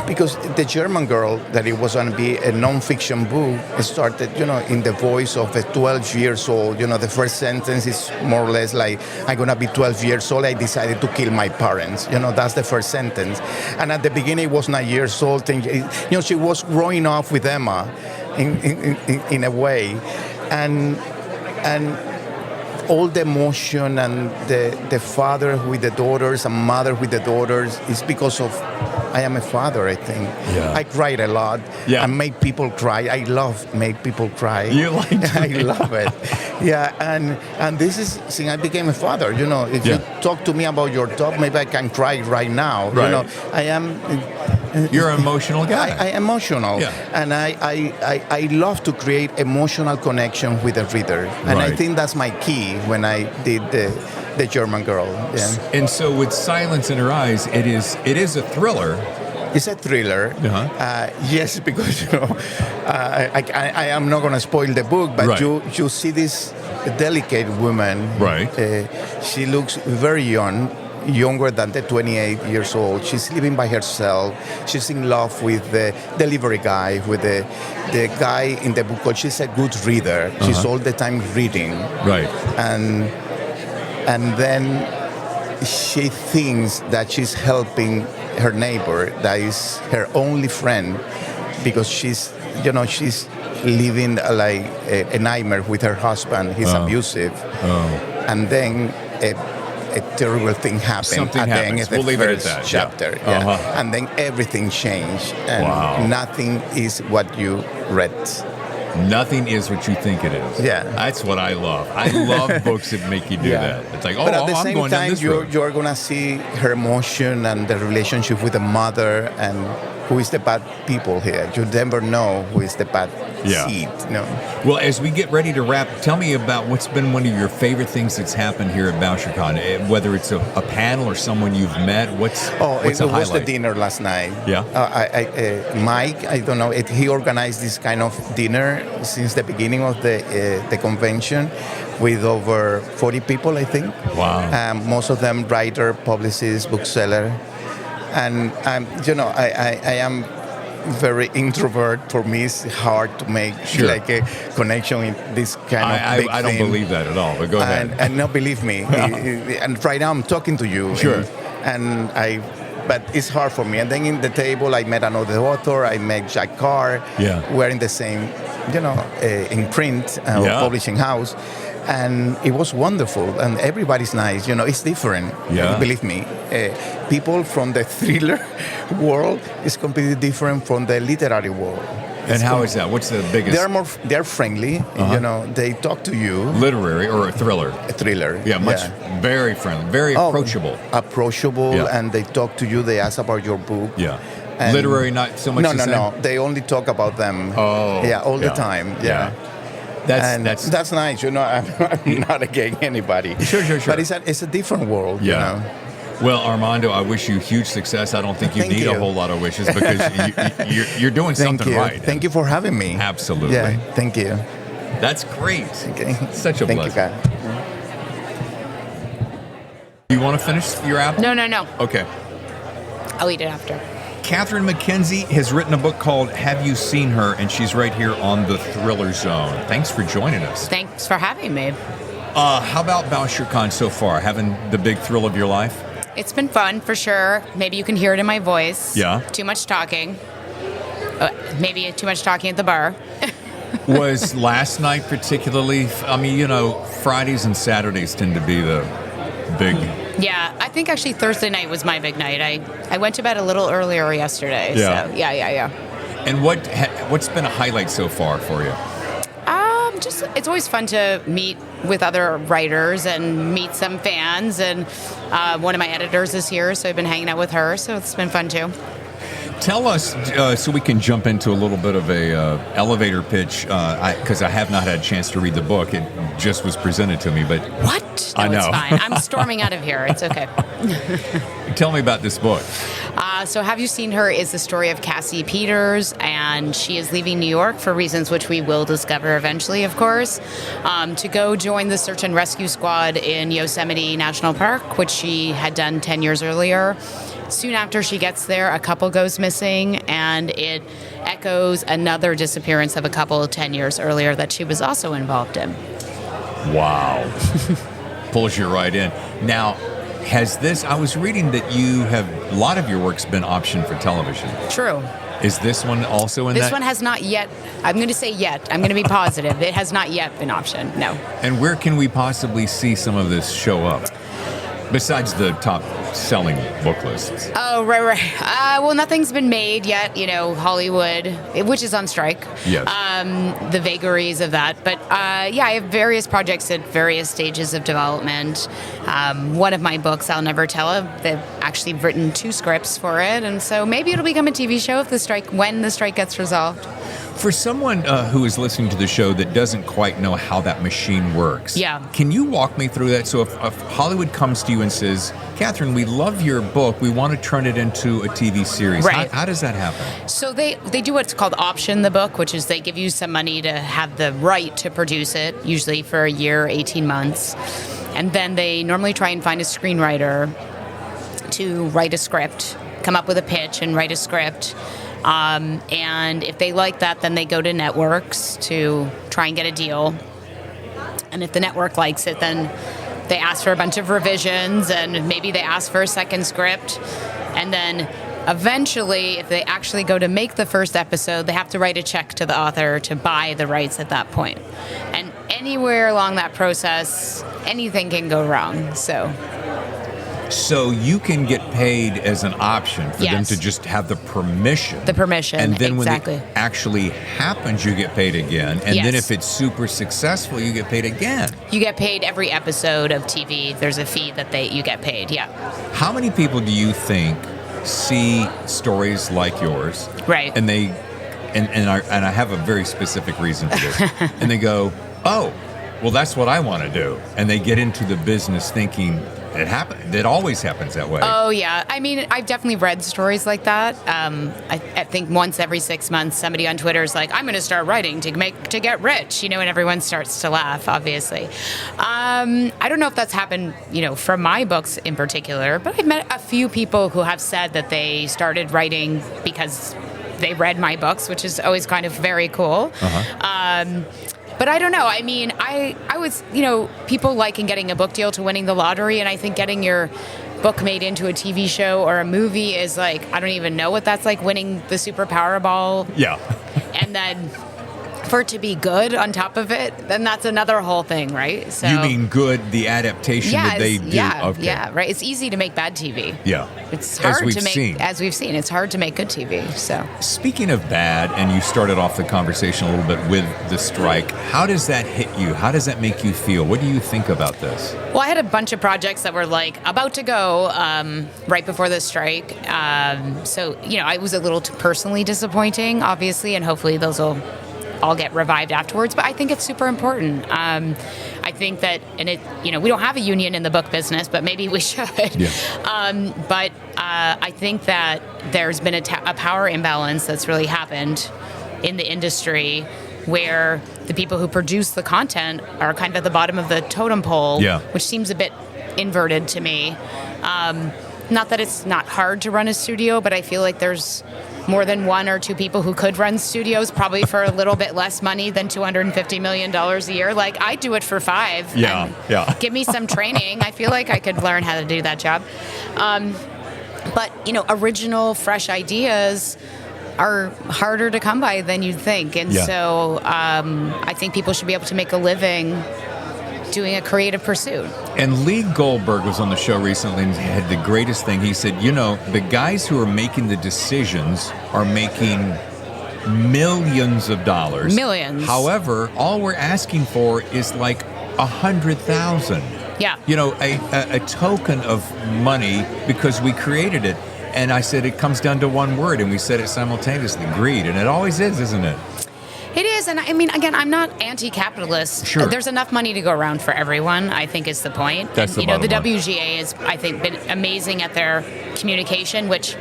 Because The German Girl, that it was going to be a non-fiction book, started, in the voice of a 12 years old. The first sentence is more or less like, I'm going to be 12 years old, I decided to kill my parents. That's the first sentence. And at the beginning, it was 9 years old. She was growing up with Emma in a way. And all the emotion and the father with the daughters and mother with the daughters is because of I am a father, I think. Yeah. I cried a lot. Yeah. I made people cry. I love make people cry. You like to? I love it. Yeah, and this is since I became a father. If you talk to me about your talk, maybe I can cry right now. Right. I am. You're an emotional guy. I emotional. Yeah. And I love to create emotional connection with the reader. And I think that's my key when I did the German Girl. Yeah. And so with Silence in Her Eyes, it is a thriller. It's a thriller. Yes, because I am not going to spoil the book, but you see this delicate woman. Right. She looks very young. Younger than the 28 years old. She's living by herself. She's in love with the delivery guy, with the guy in the book called, she's a good reader. She's all the time reading. Right. And then she thinks that she's helping her neighbor, that is her only friend, because she's living like a nightmare with her husband. He's abusive. And then a terrible thing happened Something at the end happens. of the We'll leave it at first that, yeah. chapter. Yeah. Uh-huh. And then everything changed, and Wow. nothing is what you read. Nothing is what you think it is. Yeah. That's what I love. I love books that make you do that. It's like, But at the I'm same going down time, this road. you're going to see her emotion and the relationship with the mother and who is the bad people here. You never know who is the bad Yeah. seed. No. Well, as we get ready to wrap, tell me about what's been one of your favorite things that's happened here at BOUCHERCon. Whether it's a panel or someone you've met, what's It a was the highlight? dinner last night. Yeah. Mike, I don't know, he organized this kind of dinner since the beginning of the convention with over 40 people, I think. Wow. Most of them writer, publicist, bookseller. And, I am very introvert. For me, it's hard to make like a connection in this kind of big I don't thing. believe that at all, but go ahead. And no, believe me. And right now I'm talking to you. Sure. But it's hard for me. And then in the table, I met another author. I met Jack Carr. Yeah. We're in the same, imprint publishing house. And it was wonderful. And everybody's nice. It's different. Yeah. Believe me. People from the thriller world is completely different from the literary world. And how is that? What's the biggest? They're friendly. They talk to you. Literary or a thriller? A thriller. Yeah, very friendly, very approachable. Approachable, Yeah. and they talk to you. They ask about your book. Yeah. And Literary, not so much. No. They only talk about them. Oh. Yeah, all the time. Yeah. That's nice. I'm not against anybody. Sure. But it's a different world. Yeah. Well, Armando, I wish you huge success. I don't think you need a whole lot of wishes because you're doing something right. Thank you for having me. Absolutely. Yeah, thank you. That's great. Okay. Such a Thank blessing. you, guys. Do you want to finish your apple? No. Okay. I'll eat it after. Catherine McKenzie has written a book called Have You Seen Her? And she's right here on the Thriller Zone. Thanks for joining us. Thanks for having me. How about BOUCHERCON so far? Having the big thrill of your life? It's been fun for sure. Maybe you can hear it in my voice. Yeah. Too much talking. Maybe too much talking at the bar. Was last night particularly? Fridays and Saturdays tend to be the big. Yeah, I think actually Thursday night was my big night. I went to bed a little earlier yesterday. Yeah. So yeah. And what's been a highlight so far for you? It's always fun to meet with other writers and meet some fans. And one of my editors is here, so I've been hanging out with her. So it's been fun too. Tell us, so we can jump into a little bit of a elevator pitch, because I have not had a chance to read the book. It just was presented to me, but What? No, I know. It's fine. I'm storming out of here. It's okay. Tell me about this book. So Have You Seen Her is the story of Cassie Peters, and she is leaving New York for reasons which we will discover eventually, of course, to go join the search and rescue squad in Yosemite National Park, which she had done 10 years earlier. Soon after she gets there, a couple goes missing, and it echoes another disappearance of a couple 10 years earlier that she was also involved in. Wow. Pulls you right in. Now, I was reading that a lot of your work's been optioned for television. True. Is this one also in that? This one has not yet. I'm going to say yet. I'm going to be positive. It has not yet been optioned. No. And where can we possibly see some of this show up? Besides the top selling book lists. Oh, right. Well, nothing's been made yet, Hollywood, which is on strike. Yes. The vagaries of that. But I have various projects at various stages of development. One of my books, I'll Never Tell, they've actually written 2 scripts for it. And so maybe it'll become a TV show when the strike gets resolved. For someone who is listening to the show that doesn't quite know how that machine works, Yeah. Can you walk me through that? So if Hollywood comes to you and says, Catherine, we love your book, we want to turn it into a TV series. Right. How does that happen? So they do what's called option the book, which is they give you some money to have the right to produce it, usually for a year, 18 months. And then they normally try and find a screenwriter to write a script, come up with a pitch and write a script. And if they like that, then they go to networks to try and get a deal. And if the network likes it, then they ask for a bunch of revisions, and maybe they ask for a second script. And then eventually, if they actually go to make the first episode, they have to write a check to the author to buy the rights at that point. And anywhere along that process, anything can go wrong. So So you can get paid as an option for them Yes. to just have the permission. The permission, And then exactly. when it actually happens, you get paid again. And then Yes. if it's super successful, you get paid again. You get paid every episode of TV. There's a fee that you get paid. Yeah. How many people do you think see stories like yours? Right. And they and I have a very specific reason for this. And they go, "Oh, well, that's what I want to do." And they get into the business thinking it happened. It always happens that way. Oh, yeah. I mean, I've definitely read stories like that. I think once every 6 months, somebody on Twitter is like, "I'm going to start writing to get rich," and everyone starts to laugh, obviously. I don't know if that's happened, from my books in particular, but I've met a few people who have said that they started writing because they read my books, which is always kind of very cool. But I don't know. I mean, I was, people liken getting a book deal to winning the lottery, and I think getting your book made into a TV show or a movie is like, I don't even know what that's like, winning the Super Powerball. Yeah. And then for it to be good on top of it, then that's another whole thing, right? So You mean good, the adaptation that they do? Yeah, Okay. yeah, right. It's easy to make bad TV. Yeah. It's hard As we've to make, seen. as we've seen, it's hard to make good TV. So Speaking of bad, and you started off the conversation a little bit with the strike, how does that hit you? How does that make you feel? What do you think about this? Well, I had a bunch of projects that were like about to go right before the strike. So, it was a little personally disappointing, obviously, and hopefully those will all get revived afterwards. But I think it's super important. I think that, and we don't have a union in the book business, but maybe we should. Yeah. But I think that there's been a power imbalance that's really happened in the industry, where the people who produce the content are kind of at the bottom of the totem pole, Yeah. which seems a bit inverted to me. Not that it's not hard to run a studio, but I feel like there's more than one or two people who could run studios, probably for a little bit less money than $250 million a year. Like, I do it for $5. Yeah, and yeah. Give me some training. I feel like I could learn how to do that job. But, original, fresh ideas are harder to come by than you'd think. And Yeah. so I think people should be able to make a living doing a creative pursuit. And Lee Goldberg was on the show recently and had the greatest thing. He said, the guys who are making the decisions are making millions of dollars. Millions. However, all we're asking for is like 100,000. Yeah. A token of money because we created it. And I said, it comes down to one word, and we said it simultaneously, greed. And it always is, isn't it? It is, and I mean, again, I'm not anti-capitalist. Sure. There's enough money to go around for everyone, I think, is the point. That's the and, the bottom line. WGA has, I think, been amazing at their communication, which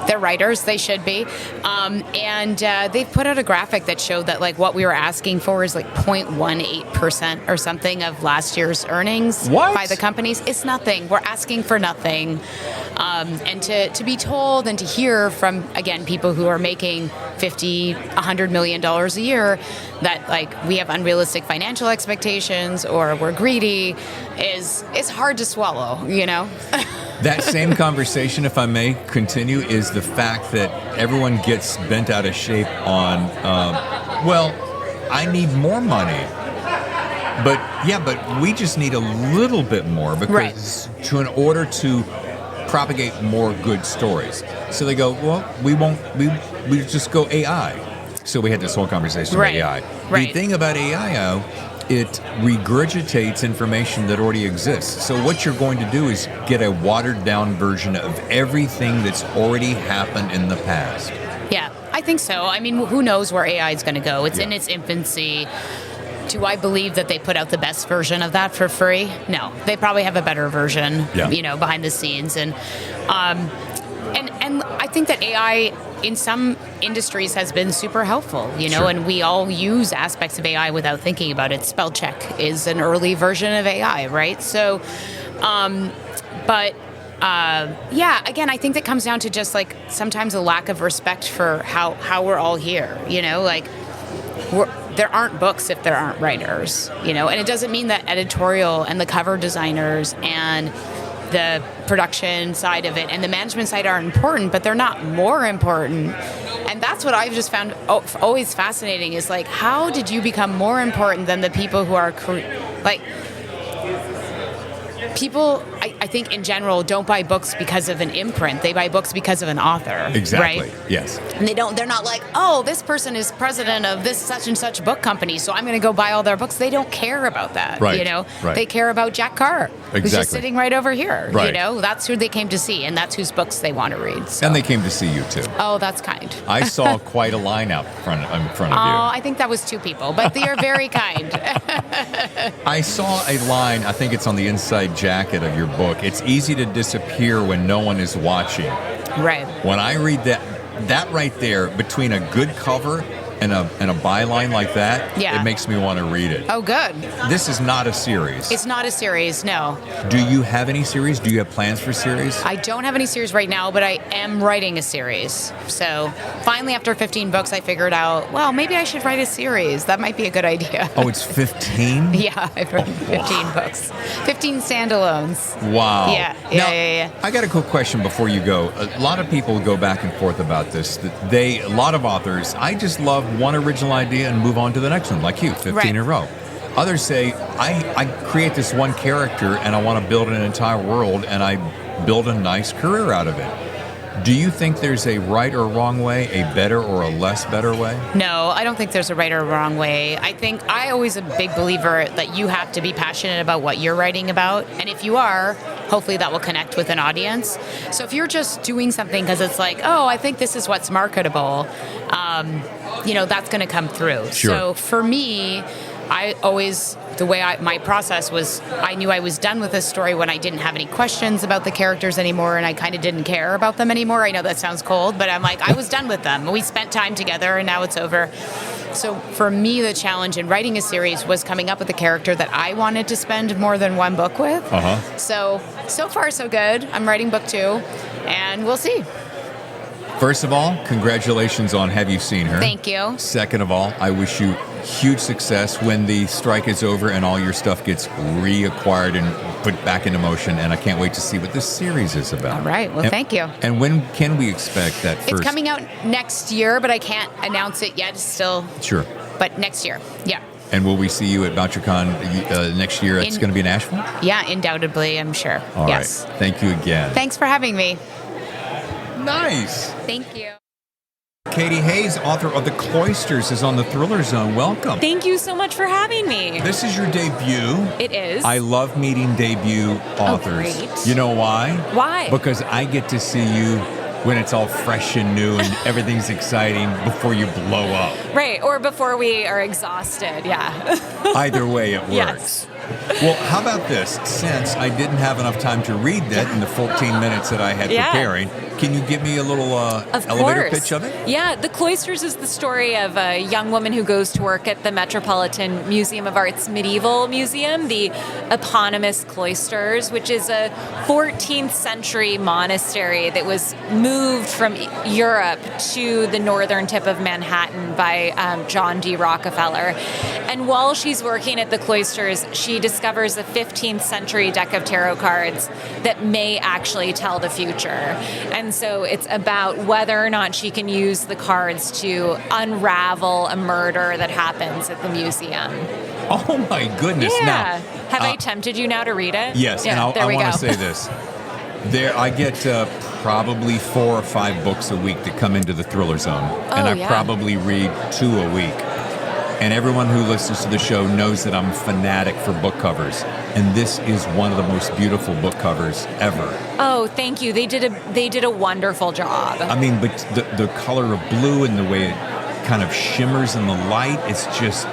they're writers, they should be. And they've put out a graphic that showed that, like, what we were asking for is like 0.18% or something of last year's earnings What? by the companies. It's nothing. We're asking for nothing. And to be told and to hear from, again, people who are making $50, $100 million a year that, like, we have unrealistic financial expectations or we're greedy is hard to swallow, That same conversation, if I may continue, is the fact that everyone gets bent out of shape on, I need more money. But we just need a little bit more because in order to propagate more good stories. So they go, well, we just go AI. So we had this whole conversation about AI. Right. The thing about AI, it regurgitates information that already exists. So what you're going to do is get a watered down version of everything that's already happened in the past. Yeah, I think so. I mean, who knows where AI is going to go? It's in its infancy. Do I believe that they put out the best version of that for free? No, they probably have a better version, behind the scenes. And I think that AI in some industries has been super helpful, Sure. and we all use aspects of AI without thinking about it. Spell check is an early version of AI, right? So, again, I think that comes down to just like sometimes a lack of respect for how we're all here, there aren't books if there aren't writers, and it doesn't mean that editorial and the cover designers and the production side of it and the management side are important, but they're not more important. And that's what I've just found always fascinating is like, how did you become more important than the people who are people, I think in general, don't buy books because of an imprint. They buy books because of an author. Exactly. Right? Yes. And they're not like, oh, this person is president of this such and such book company, so I'm going to go buy all their books. They don't care about that. Right. You know, Right. they care about Jack Carr, who's Exactly. just sitting right over here. Right. You know, that's who they came to see, and that's whose books they want to read. So. And they came to see you too. Oh, that's kind. I saw quite a line out in front of Oh, you. I think that was 2 people, but they are very kind. I saw a line, I think it's on the inside jacket of your book. It's easy to disappear when no one is watching. Right. When I read that right there, between a good cover and a byline like that, Yeah. it makes me want to read it. Oh, good. This is not a series. It's not a series, no. Do you have any series? Do you have plans for series? I don't have any series right now, but I am writing a series. So finally, after 15 books, I figured out, well, maybe I should write a series. That might be a good idea. Oh, it's 15? Yeah, I've written 15 books. 15 standalones. Wow. Yeah. I got a quick question before you go. A lot of people go back and forth about this. A lot of authors, I just love one original idea and move on to the next one, like you, 15 Right. in a row. Others say, I create this one character and I want to build an entire world and I build a nice career out of it. Do you think there's a right or wrong way, a better or a less better way? No, I don't think there's a right or wrong way. I think I always a big believer that you have to be passionate about what you're writing about. And if you are, hopefully that will connect with an audience. So if you're just doing something because it's like, oh, I think this is what's marketable, that's going to come through. Sure. So for me, my process was, I knew I was done with this story when I didn't have any questions about the characters anymore, and I kind of didn't care about them anymore. I know that sounds cold, but I'm like, I was done with them. We spent time together, and now it's over. So for me, the challenge in writing a series was coming up with a character that I wanted to spend more than one book with. Uh-huh. So far, so good. I'm writing book 2, and we'll see. First of all, congratulations on Have You Seen Her? Thank you. Second of all, I wish you huge success when the strike is over and all your stuff gets reacquired and put back into motion. And I can't wait to see what this series is about. All right. Well, thank you. And when can we expect that first? It's coming out next year, but I can't announce it yet. Still. Sure. But next year. Yeah. And will we see you at BoucherCon next year? It's going to be in Asheville? Yeah, undoubtedly, I'm sure. All yes. right. Thank you again. Thanks for having me. Nice. Thank you. Katie Hayes, author of The Cloisters, is on the Thriller Zone. Welcome. Thank you so much for having me. This is your debut. It is. I love meeting debut authors. great. You know why? Why? Because I get to see you when it's all fresh and new and everything's exciting before you blow up. Right, or before we are exhausted, yeah. Either way, it works. Yes. Well, how about this? Since I didn't have enough time to read that in the 14 minutes that I had Yeah. preparing, can you give me a little Of elevator course. pitch of it? Yeah, The Cloisters is the story of a young woman who goes to work at the Metropolitan Museum of Art's Medieval Museum, the eponymous Cloisters, which is a 14th century monastery that was moved from Europe to the northern tip of Manhattan by John D. Rockefeller. And while she's working at the Cloisters, she discovers a 15th century deck of tarot cards that may actually tell the future. And so it's about whether or not she can use the cards to unravel a murder that happens at the museum. Oh my goodness! Yeah. Now, Have I tempted you now to read it? yes, Yeah, and there I we want go. to say this. I get probably 4 or 5 books a week that come into the Thriller Zone, and I yeah. probably read 2 a week. And everyone who listens to the show knows that I'm a fanatic for book covers, and this is one of the most beautiful book covers ever. Oh, thank you. They did a wonderful job. I mean, but the color of blue and the way it kind of shimmers in the light, it's just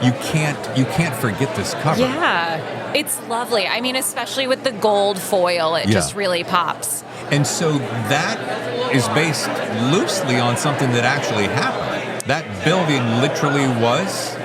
you can't forget this cover. Yeah, it's lovely. I mean, especially with the gold foil, it Yeah. just really pops. And so that is based loosely on something that actually happened. That building literally was.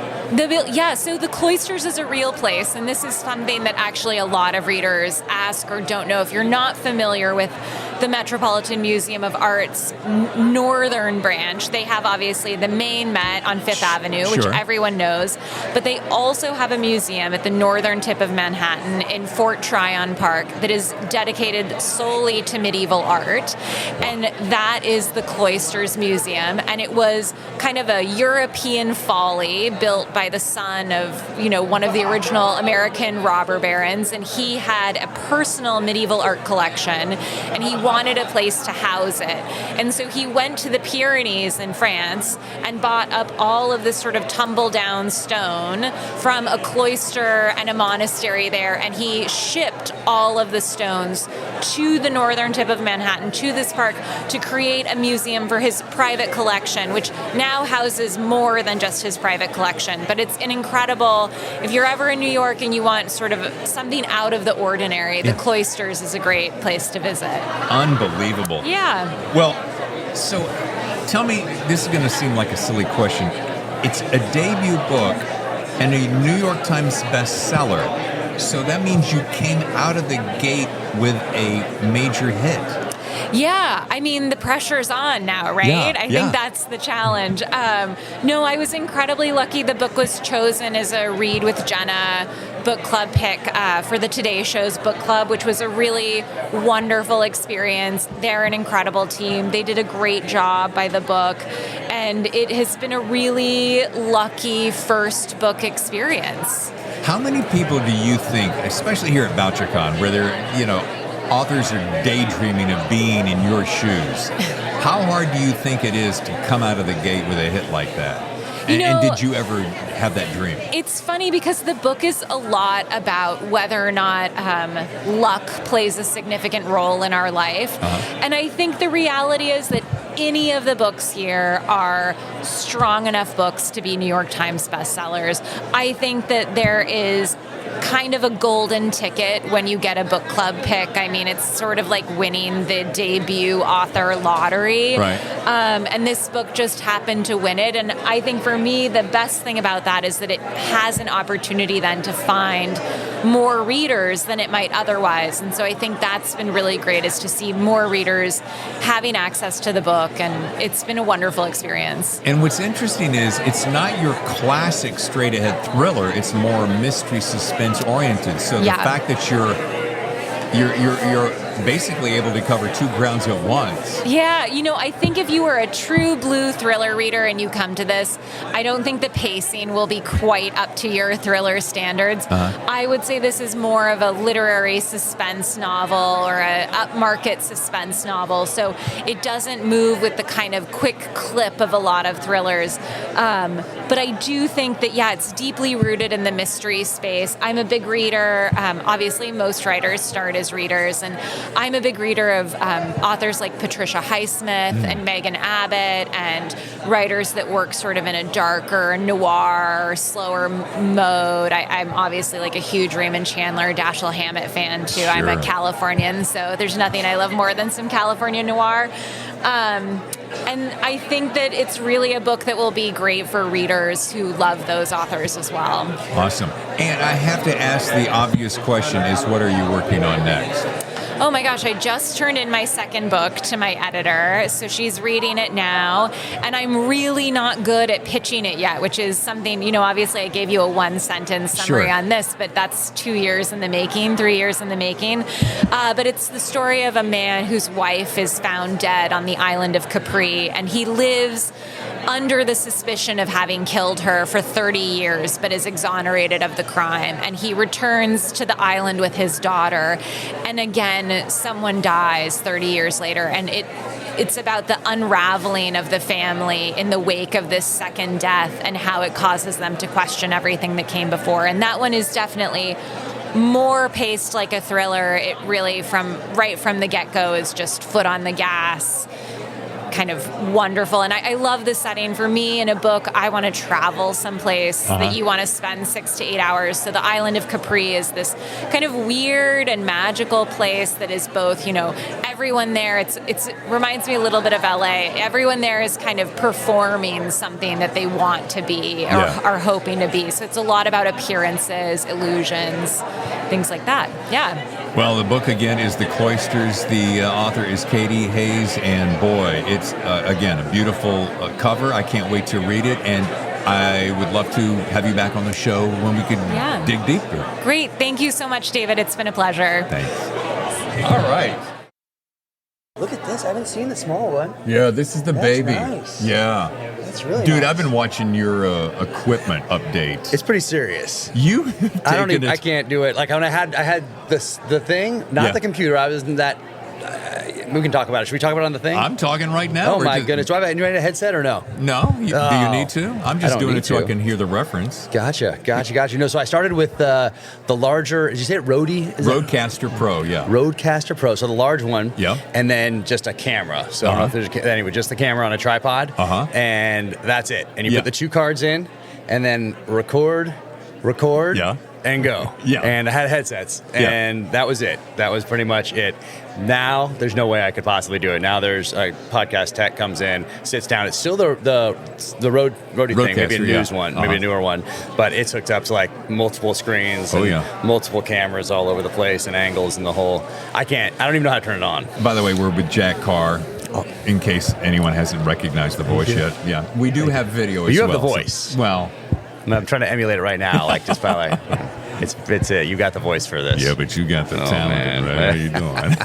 So the Cloisters is a real place, and this is something that actually a lot of readers ask or don't know. If you're not familiar with the Metropolitan Museum of Art's northern branch. They have obviously the main Met on Fifth Avenue, which everyone knows, but they also have a museum at the northern tip of Manhattan in Fort Tryon Park that is dedicated solely to medieval art, and that is the Cloisters Museum, and it was kind of a European folly built by the son of, one of the original American robber barons, and he had a personal medieval art collection, and he wanted a place to house it. And so he went to the Pyrenees in France and bought up all of this sort of tumble-down stone from a cloister and a monastery there, and he shipped all of the stones to the northern tip of Manhattan, to this park, to create a museum for his private collection, which now houses more than just his private collection. But it's an incredible, if you're ever in New York and you want sort of something out of the ordinary, the Cloisters is a great place to visit. Unbelievable. Yeah. Well, so tell me, this is going to seem like a silly question. It's a debut book and a New York Times bestseller. So that means you came out of the gate with a major hit. Yeah, I mean, the pressure's on now, right? Yeah, I think that's the challenge. No, I was incredibly lucky. The book was chosen as a Read with Jenna book club pick for the Today Show's book club, which was a really wonderful experience. They're an incredible team. They did a great job by the book, and it has been a really lucky first book experience. How many people do you think, especially here at BOUCHERCON, where they're, authors are daydreaming of being in your shoes, how hard do you think it is to come out of the gate with a hit like that? And did you ever have that dream? It's funny because the book is a lot about whether or not luck plays a significant role in our life. And I think the reality is that any of the books here are strong enough books to be New York Times bestsellers. I think that there is kind of a golden ticket when you get a book club pick. I mean, it's sort of like winning the debut author lottery. Right. And this book just happened to win it. And I think for me, the best thing about that is that it has an opportunity then to find more readers than it might otherwise. And so I think that's been really great, is to see more readers having access to the book. And it's been a wonderful experience. And what's interesting is it's not your classic straight-ahead thriller. It's more mystery suspense oriented. So the fact that you're basically able to cover two grounds at once. Yeah, I think if you were a true blue thriller reader and you come to this, I don't think the pacing will be quite up to your thriller standards. I would say this is more of a literary suspense novel or a upmarket suspense novel, so it doesn't move with the kind of quick clip of a lot of thrillers. But I do think that, it's deeply rooted in the mystery space. I'm a big reader. Obviously, most writers start as readers, and I'm a big reader of authors like Patricia Highsmith and Megan Abbott, and writers that work sort of in a darker, noir, slower mode. I'm obviously like a huge Raymond Chandler, Dashiell Hammett fan too. Sure. I'm a Californian, so there's nothing I love more than some California noir. And I think that it's really a book that will be great for readers who love those authors as well. Awesome. And I have to ask the obvious question is, what are you working on next? Oh my gosh, I just turned in my second book to my editor, so she's reading it now, and I'm really not good at pitching it yet, which is something, obviously I gave you a one-sentence summary on this, but that's 2 years in the making, 3 years in the making. But it's the story of a man whose wife is found dead on the island of Capri, and he lives under the suspicion of having killed her for 30 years, but is exonerated of the crime. And he returns to the island with his daughter, and again, someone dies 30 years later, and it's about the unraveling of the family in the wake of this second death and how it causes them to question everything that came before. And that one is definitely more paced like a thriller. It really, right from the get-go, is just foot on the gas, kind of wonderful. And I love the setting. For me, in a book, I want to travel someplace that you want to spend 6 to 8 hours. So the island of Capri is this kind of weird and magical place that is both, everyone there, it reminds me a little bit of LA. Everyone there is kind of performing something that they want to be or are hoping to be. So it's a lot about appearances, illusions, things like that. Yeah. Well, the book again is The Cloisters. The author is Katie Hayes, and boy, it's again a beautiful cover. I can't wait to read it, and I would love to have you back on the show when we could dig deeper. Great. Thank you so much, David. It's been a pleasure. Thanks. All right. Look at this. I haven't seen the small one. Yeah, this is the baby. Nice. Yeah. That's really Dude, nice. I've been watching your equipment updates. It's pretty serious. You I can't do it. Like when I had the thing, not the computer. I was in that. We can talk about it. Should we talk about it on the thing? I'm talking right now. Oh my goodness! Do I have a headset or no? No. Do you need to? I'm just doing it so I can hear the reference. Gotcha. No, so I started with the larger. Did you say it Rodecaster Pro? Yeah. Rodecaster Pro. So the large one. Yeah. And then just a camera. So I don't know if there's anyway, just the camera on a tripod. And that's it. And you put the 2 cards in, and then record. Yeah. And go. Yeah. And I had headsets, and that was it. That was pretty much it. Now there's no way I could possibly do it. Now there's a podcast tech comes in, sits down. It's still the roadie thing, maybe a news one, maybe a newer one, but it's hooked up to like multiple screens, multiple cameras all over the place and angles and the whole. I don't even know how to turn it on. By the way, we're with Jack Carr. In case anyone hasn't recognized the voice yet, we do have video as well. You have the voice. So, well. I'm trying to emulate it right now, like just by like, it's it. You got the voice for this. Yeah, but you got the talent, man. right? How you doing?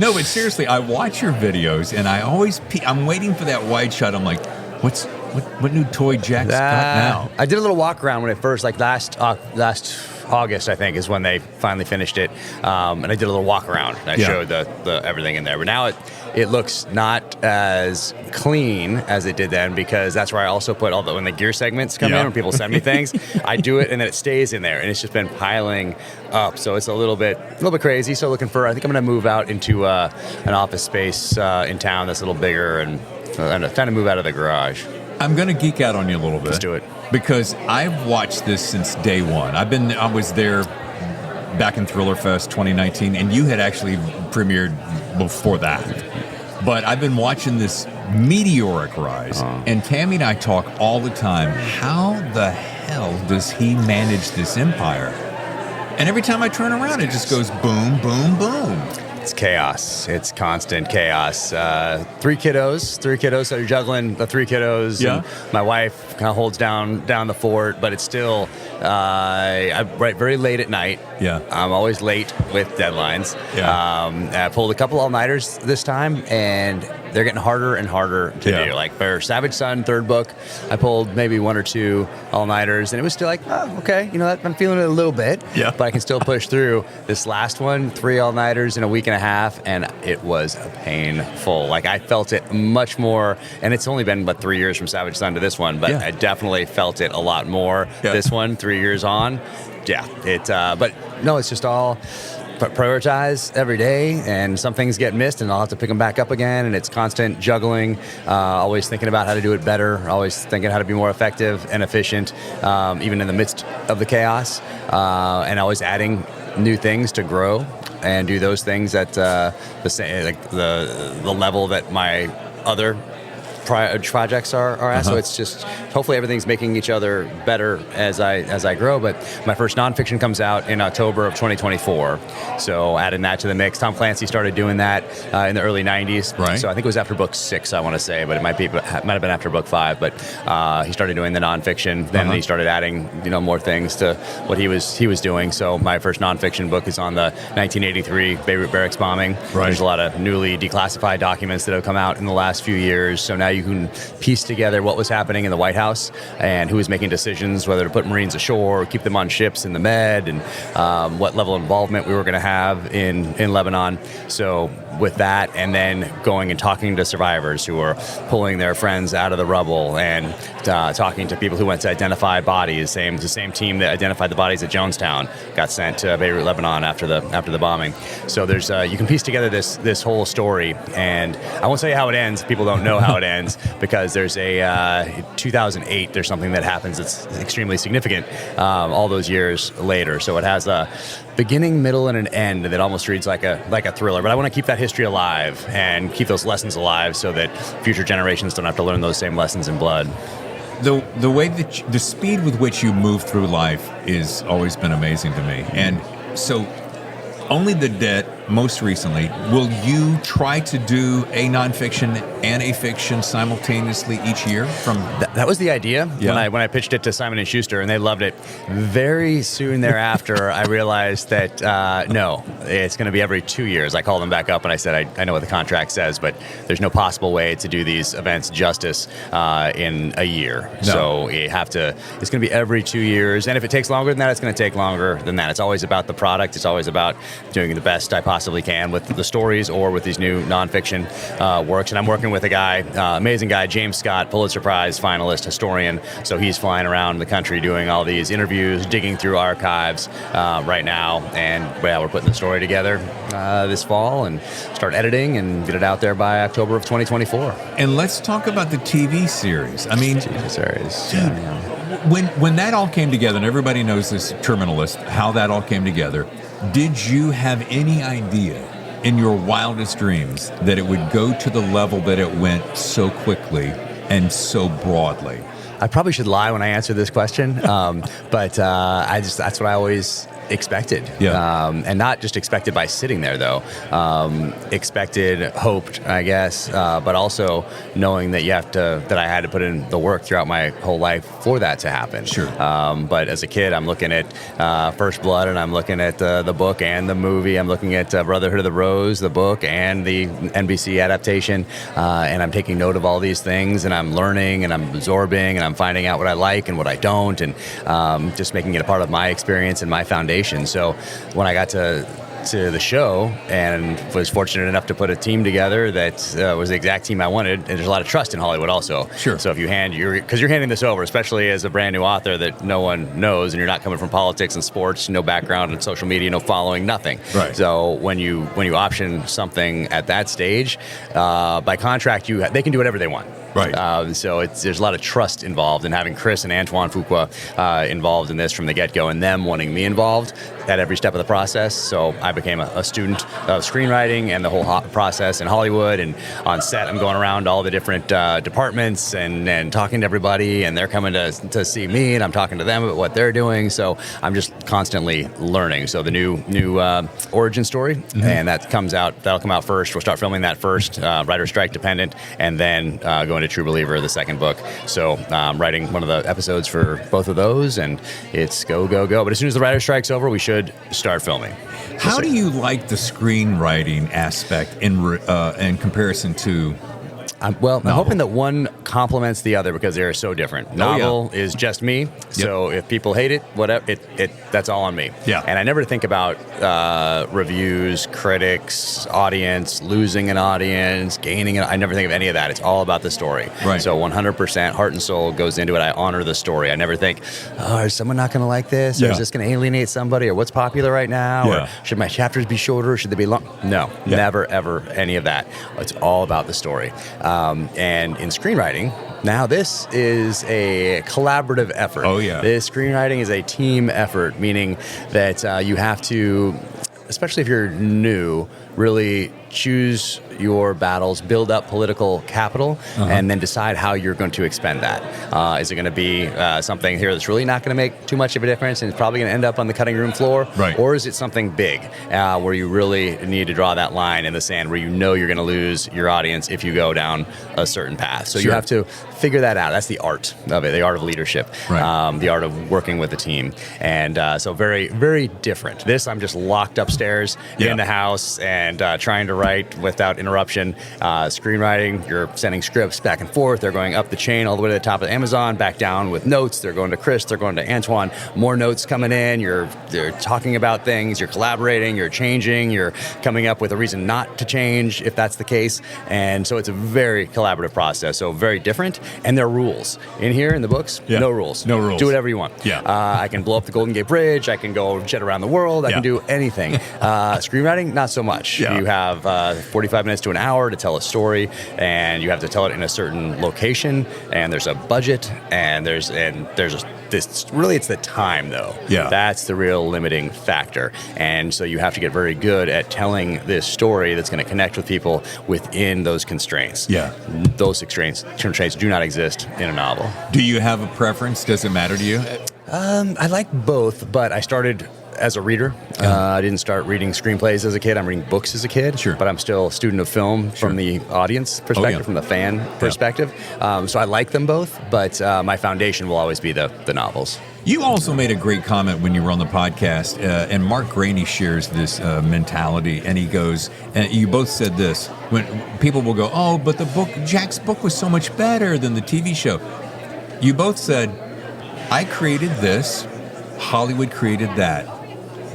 No, but seriously, I watch your videos, and I always I'm waiting for that wide shot. I'm like, what new toy Jack's got now? I did a little walk around when it first, like last August, I think, is when they finally finished it, and I did a little walk around. And I showed the everything in there, but now it looks not as clean as it did then, because that's where I also put when the gear segments come in, when people send me things, I do it and then it stays in there, and it's just been piling up. So it's a little bit crazy. So I think I'm going to move out into an office space in town that's a little bigger, and trying to move out of the garage. I'm going to geek out on you a little bit. Let's do it. Because I've watched this since day one. I was there back in Thriller Fest 2019, and you had actually premiered before that. But I've been watching this meteoric rise, and Tammy and I talk all the time, how the hell does he manage this empire? And every time I turn around, it just goes boom, boom, boom. It's chaos. It's constant chaos. 3 kiddos. So you're juggling the 3 kiddos. Yeah. And my wife kind of holds down the fort, but it's still. I write very late at night. Yeah. I'm always late with deadlines. Yeah. I pulled a couple all-nighters this time, and they're getting harder and harder to do. Like for Savage Sun, 3rd book, I pulled maybe 1 or 2 all-nighters, and it was still like, oh, okay, I'm feeling it a little bit. Yeah. But I can still push through. This last one, 3 all-nighters in a week and a half, and it was painful. Like I felt it much more, and it's only been about 3 years from Savage Sun to this one, but I definitely felt it a lot more. This one, 3 years on, but no, it's just all prioritize every day, and some things get missed, and I'll have to pick them back up again, and it's constant juggling, always thinking about how to do it better, always thinking how to be more effective and efficient, even in the midst of the chaos, and always adding new things to grow and do those things at the level that my other projects are at. So it's just hopefully everything's making each other better as I grow. But my first nonfiction comes out in October of 2024. So adding that to the mix. Tom Clancy started doing that in the early 90s. Right. So I think it was after book 6, I want to say, but it might have been after book 5. But he started doing the nonfiction. Then he started adding more things to what he was doing. So my first nonfiction book is on the 1983 Beirut barracks bombing. Right. There's a lot of newly declassified documents that have come out in the last few years. So now you can piece together what was happening in the White House and who was making decisions whether to put Marines ashore or keep them on ships in the Med, and what level of involvement we were going to have in Lebanon. So with that, and then going and talking to survivors who are pulling their friends out of the rubble, and talking to people who went to identify bodies. The same team that identified the bodies at Jonestown got sent to Beirut, Lebanon after the bombing. So there's you can piece together this whole story, and I won't tell you how it ends. People don't know how it ends because there's a 2008. There's something that happens that's extremely significant all those years later. So it has a beginning, middle, and an end that almost reads like a thriller. But I want to keep that history alive and keep those lessons alive so that future generations don't have to learn those same lessons in blood. The way that the speed with which you move through life is always been amazing to me. And so Only the Debt, most recently. Will you try to do a nonfiction and a fiction simultaneously each year? That was the idea when I pitched it to Simon & Schuster, and they loved it. Very soon thereafter, I realized that, no, it's going to be every 2 years. I called them back up, and I said, I know what the contract says, but there's no possible way to do these events justice in a year. No. So you have to, it's going to be every 2 years, and if it takes longer than that, it's going to take longer than that. It's always about the product. It's always about doing the best I possibly can with the stories or with these new nonfiction works. And I'm working with a guy, amazing guy, James Scott, Pulitzer Prize finalist, historian. So he's flying around the country doing all these interviews, digging through archives right now. And we're putting the story together this fall and start editing and get it out there by October of 2024. And let's talk about the TV series. I mean, TV series. When that all came together, and everybody knows this Terminalist, how that all came together, did you have any idea in your wildest dreams that it would go to the level that it went so quickly and so broadly? I probably should lie when I answer this question, but that's what I always expected. Yeah. And not just expected by sitting there, though. Expected, hoped, I guess, but also knowing that that I had to put in the work throughout my whole life for that to happen. Sure. But as a kid, I'm looking at First Blood, and I'm looking at the book and the movie. I'm looking at Brotherhood of the Rose, the book, and the NBC adaptation, and I'm taking note of all these things, and I'm learning, and I'm absorbing, and I'm finding out what I like and what I don't, and just making it a part of my experience and my foundation. So when I got to the show and was fortunate enough to put a team together that was the exact team I wanted, and there's a lot of trust in Hollywood also. Sure. So if you because you're handing this over, especially as a brand new author that no one knows, and you're not coming from politics and sports, no background in social media, no following, nothing. Right. So when you option something at that stage, by contract, they can do whatever they want. Right. So there's a lot of trust involved in having Chris and Antoine Fuqua involved in this from the get-go, and them wanting me involved at every step of the process. So I became a student of screenwriting and the whole process in Hollywood, and on set I'm going around all the different departments and talking to everybody, and they're coming to see me, and I'm talking to them about what they're doing. So I'm just constantly learning. So the new origin story, and that'll come out first. We'll start filming that first, writer strike dependent, and then going to True Believer, the second book. So I'm writing one of the episodes for both of those, and it's go, go, go. But as soon as the writer strike's over, we should start filming. How do you like the screenwriting aspect in comparison to I'm hoping that one complements the other because they're so different. Novel is just me, so if people hate it, whatever, that's all on me. Yeah. And I never think about reviews, critics, audience, losing an audience, gaining it. I never think of any of that. It's all about the story. Right. So 100% heart and soul goes into it. I honor the story. I never think, is someone not going to like this? Or is this going to alienate somebody? Or what's popular right now? Yeah. Or should my chapters be shorter? Should they be long? No, never, ever any of that. It's all about the story. And in screenwriting, now this is a collaborative effort. Oh, yeah. This screenwriting is a team effort, meaning that you have to, especially if you're new, really choose your battles, build up political capital, and then decide how you're going to expend that. Is it going to be something here that's really not going to make too much of a difference and it's probably going to end up on the cutting room floor? Right. Or is it something big where you really need to draw that line in the sand where you know you're going to lose your audience if you go down a certain path? So you have to figure that out. That's the art of it, the art of leadership, right. The art of working with a team. And so very, very different. This, I'm just locked upstairs in the house and trying to write without interruption. Screenwriting, you're sending scripts back and forth. They're going up the chain all the way to the top of Amazon, back down with notes. They're going to Chris. They're going to Antoine. More notes coming in. They're talking about things. You're collaborating. You're changing. You're coming up with a reason not to change if that's the case. And so it's a very collaborative process. So very different. And there are rules. In here, in the books, no rules. No rules. Do whatever you want. Yeah. I can blow up the Golden Gate Bridge. I can go jet around the world. I can do anything. Screenwriting, not so much. Yeah. You have 45 minutes to an hour to tell a story, and you have to tell it in a certain location, and there's a budget, and it's the time, though. Yeah. That's the real limiting factor. And so you have to get very good at telling this story that's going to connect with people within those constraints. Yeah. Those constraints do not exist in a novel. Do you have a preference? Does it matter to you? I like both, but I started as a reader. I didn't start reading screenplays as a kid. I'm reading books as a kid. Sure. But I'm still a student of film from the audience perspective, from the fan perspective. So I like them both, but my foundation will always be the novels. You also made a great comment when you were on the podcast, and Mark Graney shares this mentality, and he goes, and you both said this, when people will go, oh, but Jack's book was so much better than the TV show. You both said, I created this, Hollywood created that.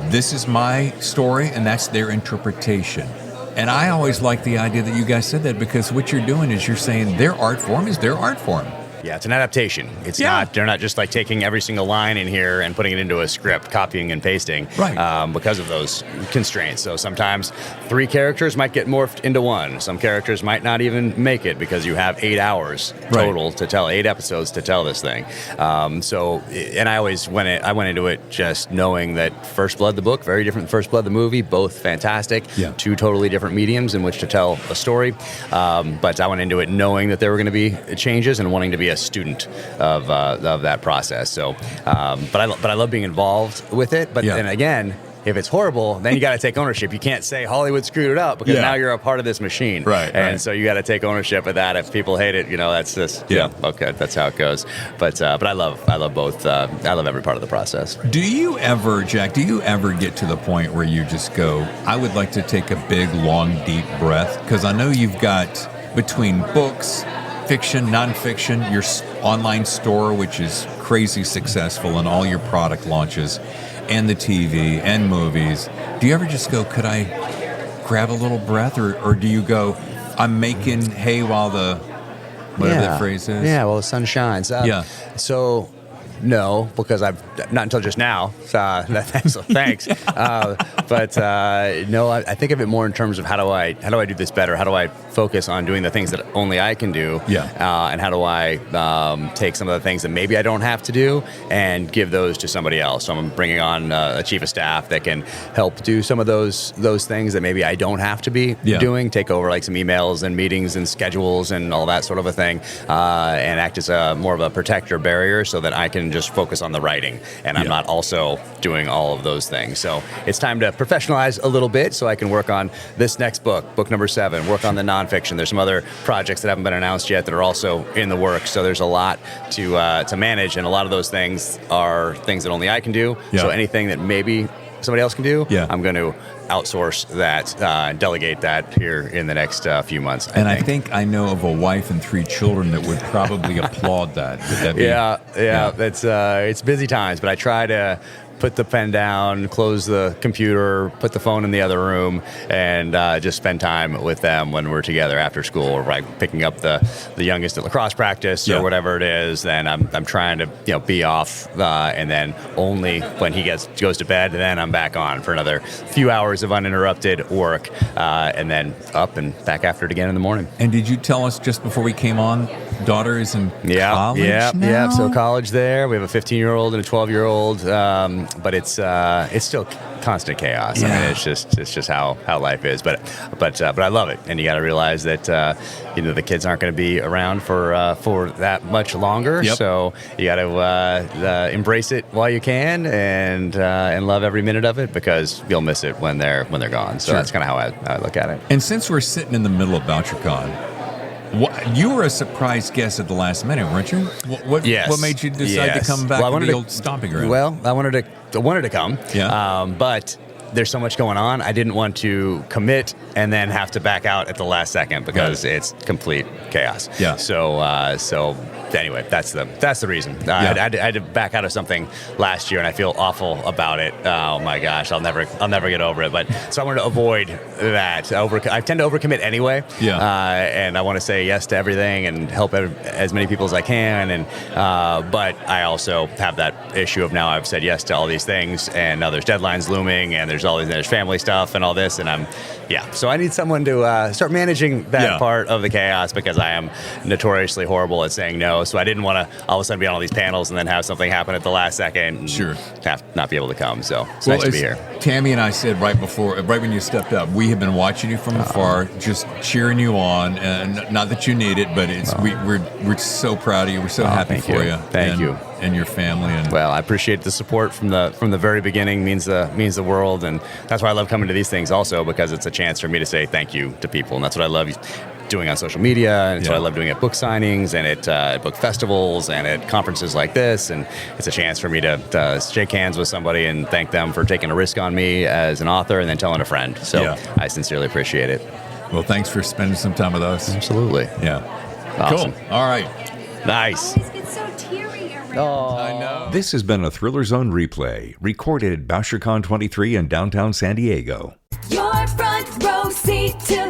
This is my story, and that's their interpretation. And I always like the idea that you guys said that, because what you're doing is you're saying their art form is their art form. Yeah, it's an adaptation. It's not, they're not just like taking every single line in here and putting it into a script, copying and pasting, because of those constraints. So sometimes 3 characters might get morphed into 1. Some characters might not even make it because you have 8 hours total to tell, 8 episodes to tell this thing. And I went into it just knowing that First Blood, the book, very different than First Blood, the movie, both fantastic, 2 totally different mediums in which to tell a story. But I went into it knowing that there were going to be changes and wanting to be a student of that process. So, but I love being involved with it. But then again, if it's horrible, then you got to take ownership. You can't say Hollywood screwed it up, because now you're a part of this machine. And so you got to take ownership of that. If people hate it, that's just okay. That's how it goes. But I love both. I love every part of the process. Do you ever, Jack? Do you ever get to the point where you just go, I would like to take a big, long, deep breath? Because I know you've got, between books, fiction, nonfiction, your online store, which is crazy successful, and all your product launches, and the TV and movies. Do you ever just go, could I grab a little breath? Or do you go, I'm making hay while the, whatever that phrase is? Yeah, well, the sun shines. So, no, because I've not until just now. So thanks. But no, I think of it more in terms of how do I do this better? How do I focus on doing the things that only I can do? And how do I take some of the things that maybe I don't have to do and give those to somebody else? So I'm bringing on a chief of staff that can help do some of those things that maybe I don't have to be doing. Take over like some emails and meetings and schedules and all that sort of a thing, and act as more of a protector barrier so that I can just focus on the writing, and I'm not also doing all of those things. So it's time to professionalize a little bit so I can work on this next book number 7, work on the nonfiction. There's some other projects that haven't been announced yet that are also in the works. So there's a lot to manage, and a lot of those things are things that only I can do. So anything that maybe somebody else can do, I'm going to outsource that, delegate that here in the next few months. I think I know of a wife and 3 children that would probably applaud that. Would that be? It's busy times, but I try to put the pen down, close the computer, put the phone in the other room, and just spend time with them when we're together after school, or like picking up the youngest at lacrosse practice or whatever it is. Then I'm trying to be off, and then only when he goes to bed, then I'm back on for another few hours of uninterrupted work, and then up and back after it again in the morning. And did you tell us just before we came on, daughter is in college now? Yeah. So college there. We have a 15-year-old and a 12-year-old. But it's still constant chaos. I mean, it's just how life is. But I love it, and you got to realize that the kids aren't going to be around for that much longer. So you got to embrace it while you can, and love every minute of it, because you'll miss it when they're gone. So that's kind of how I look at it. And since we're sitting in the middle of BOUCHERCON, you were a surprise guest at the last minute, weren't you? What made you decide to come back to the old stomping ground? Well, I wanted to come, but there's so much going on. I didn't want to commit and then have to back out at the last second, because it's complete chaos. So anyway, that's the reason. I had to back out of something last year, and I feel awful about it. Oh my gosh, I'll never get over it. But so I wanted to avoid that. I tend to overcommit anyway. And I want to say yes to everything and help as many people as I can. And but I also have that issue of, now I've said yes to all these things, and now there's deadlines looming, and there's family stuff and all this, and so I need someone to start managing that part of the chaos, because I am notoriously horrible at saying no. So I didn't want to all of a sudden be on all these panels and then have something happen at the last second and have not be able to come. So it's nice to be here. Tammy and I said right when you stepped up, we have been watching you from afar, just cheering you on, and not that you need it, but we're so proud of you. We're so happy for you. Thank you. and your family. And well, I appreciate the support from the very beginning. Means the world, and that's why I love coming to these things also, because it's a chance for me to say thank you to people, and that's what I love doing on social media, and it's what I love doing at book signings and at book festivals and at conferences like this. And it's a chance for me to shake hands with somebody and thank them for taking a risk on me as an author and then telling a friend. So I sincerely appreciate it. Well, thanks for spending some time with us. Absolutely. Yeah. Awesome. Cool. All right. Nice. I always get so teary around. Oh, I know. This has been a Thriller Zone replay, recorded at BOUCHERCON 23 in downtown San Diego. Your front row seat to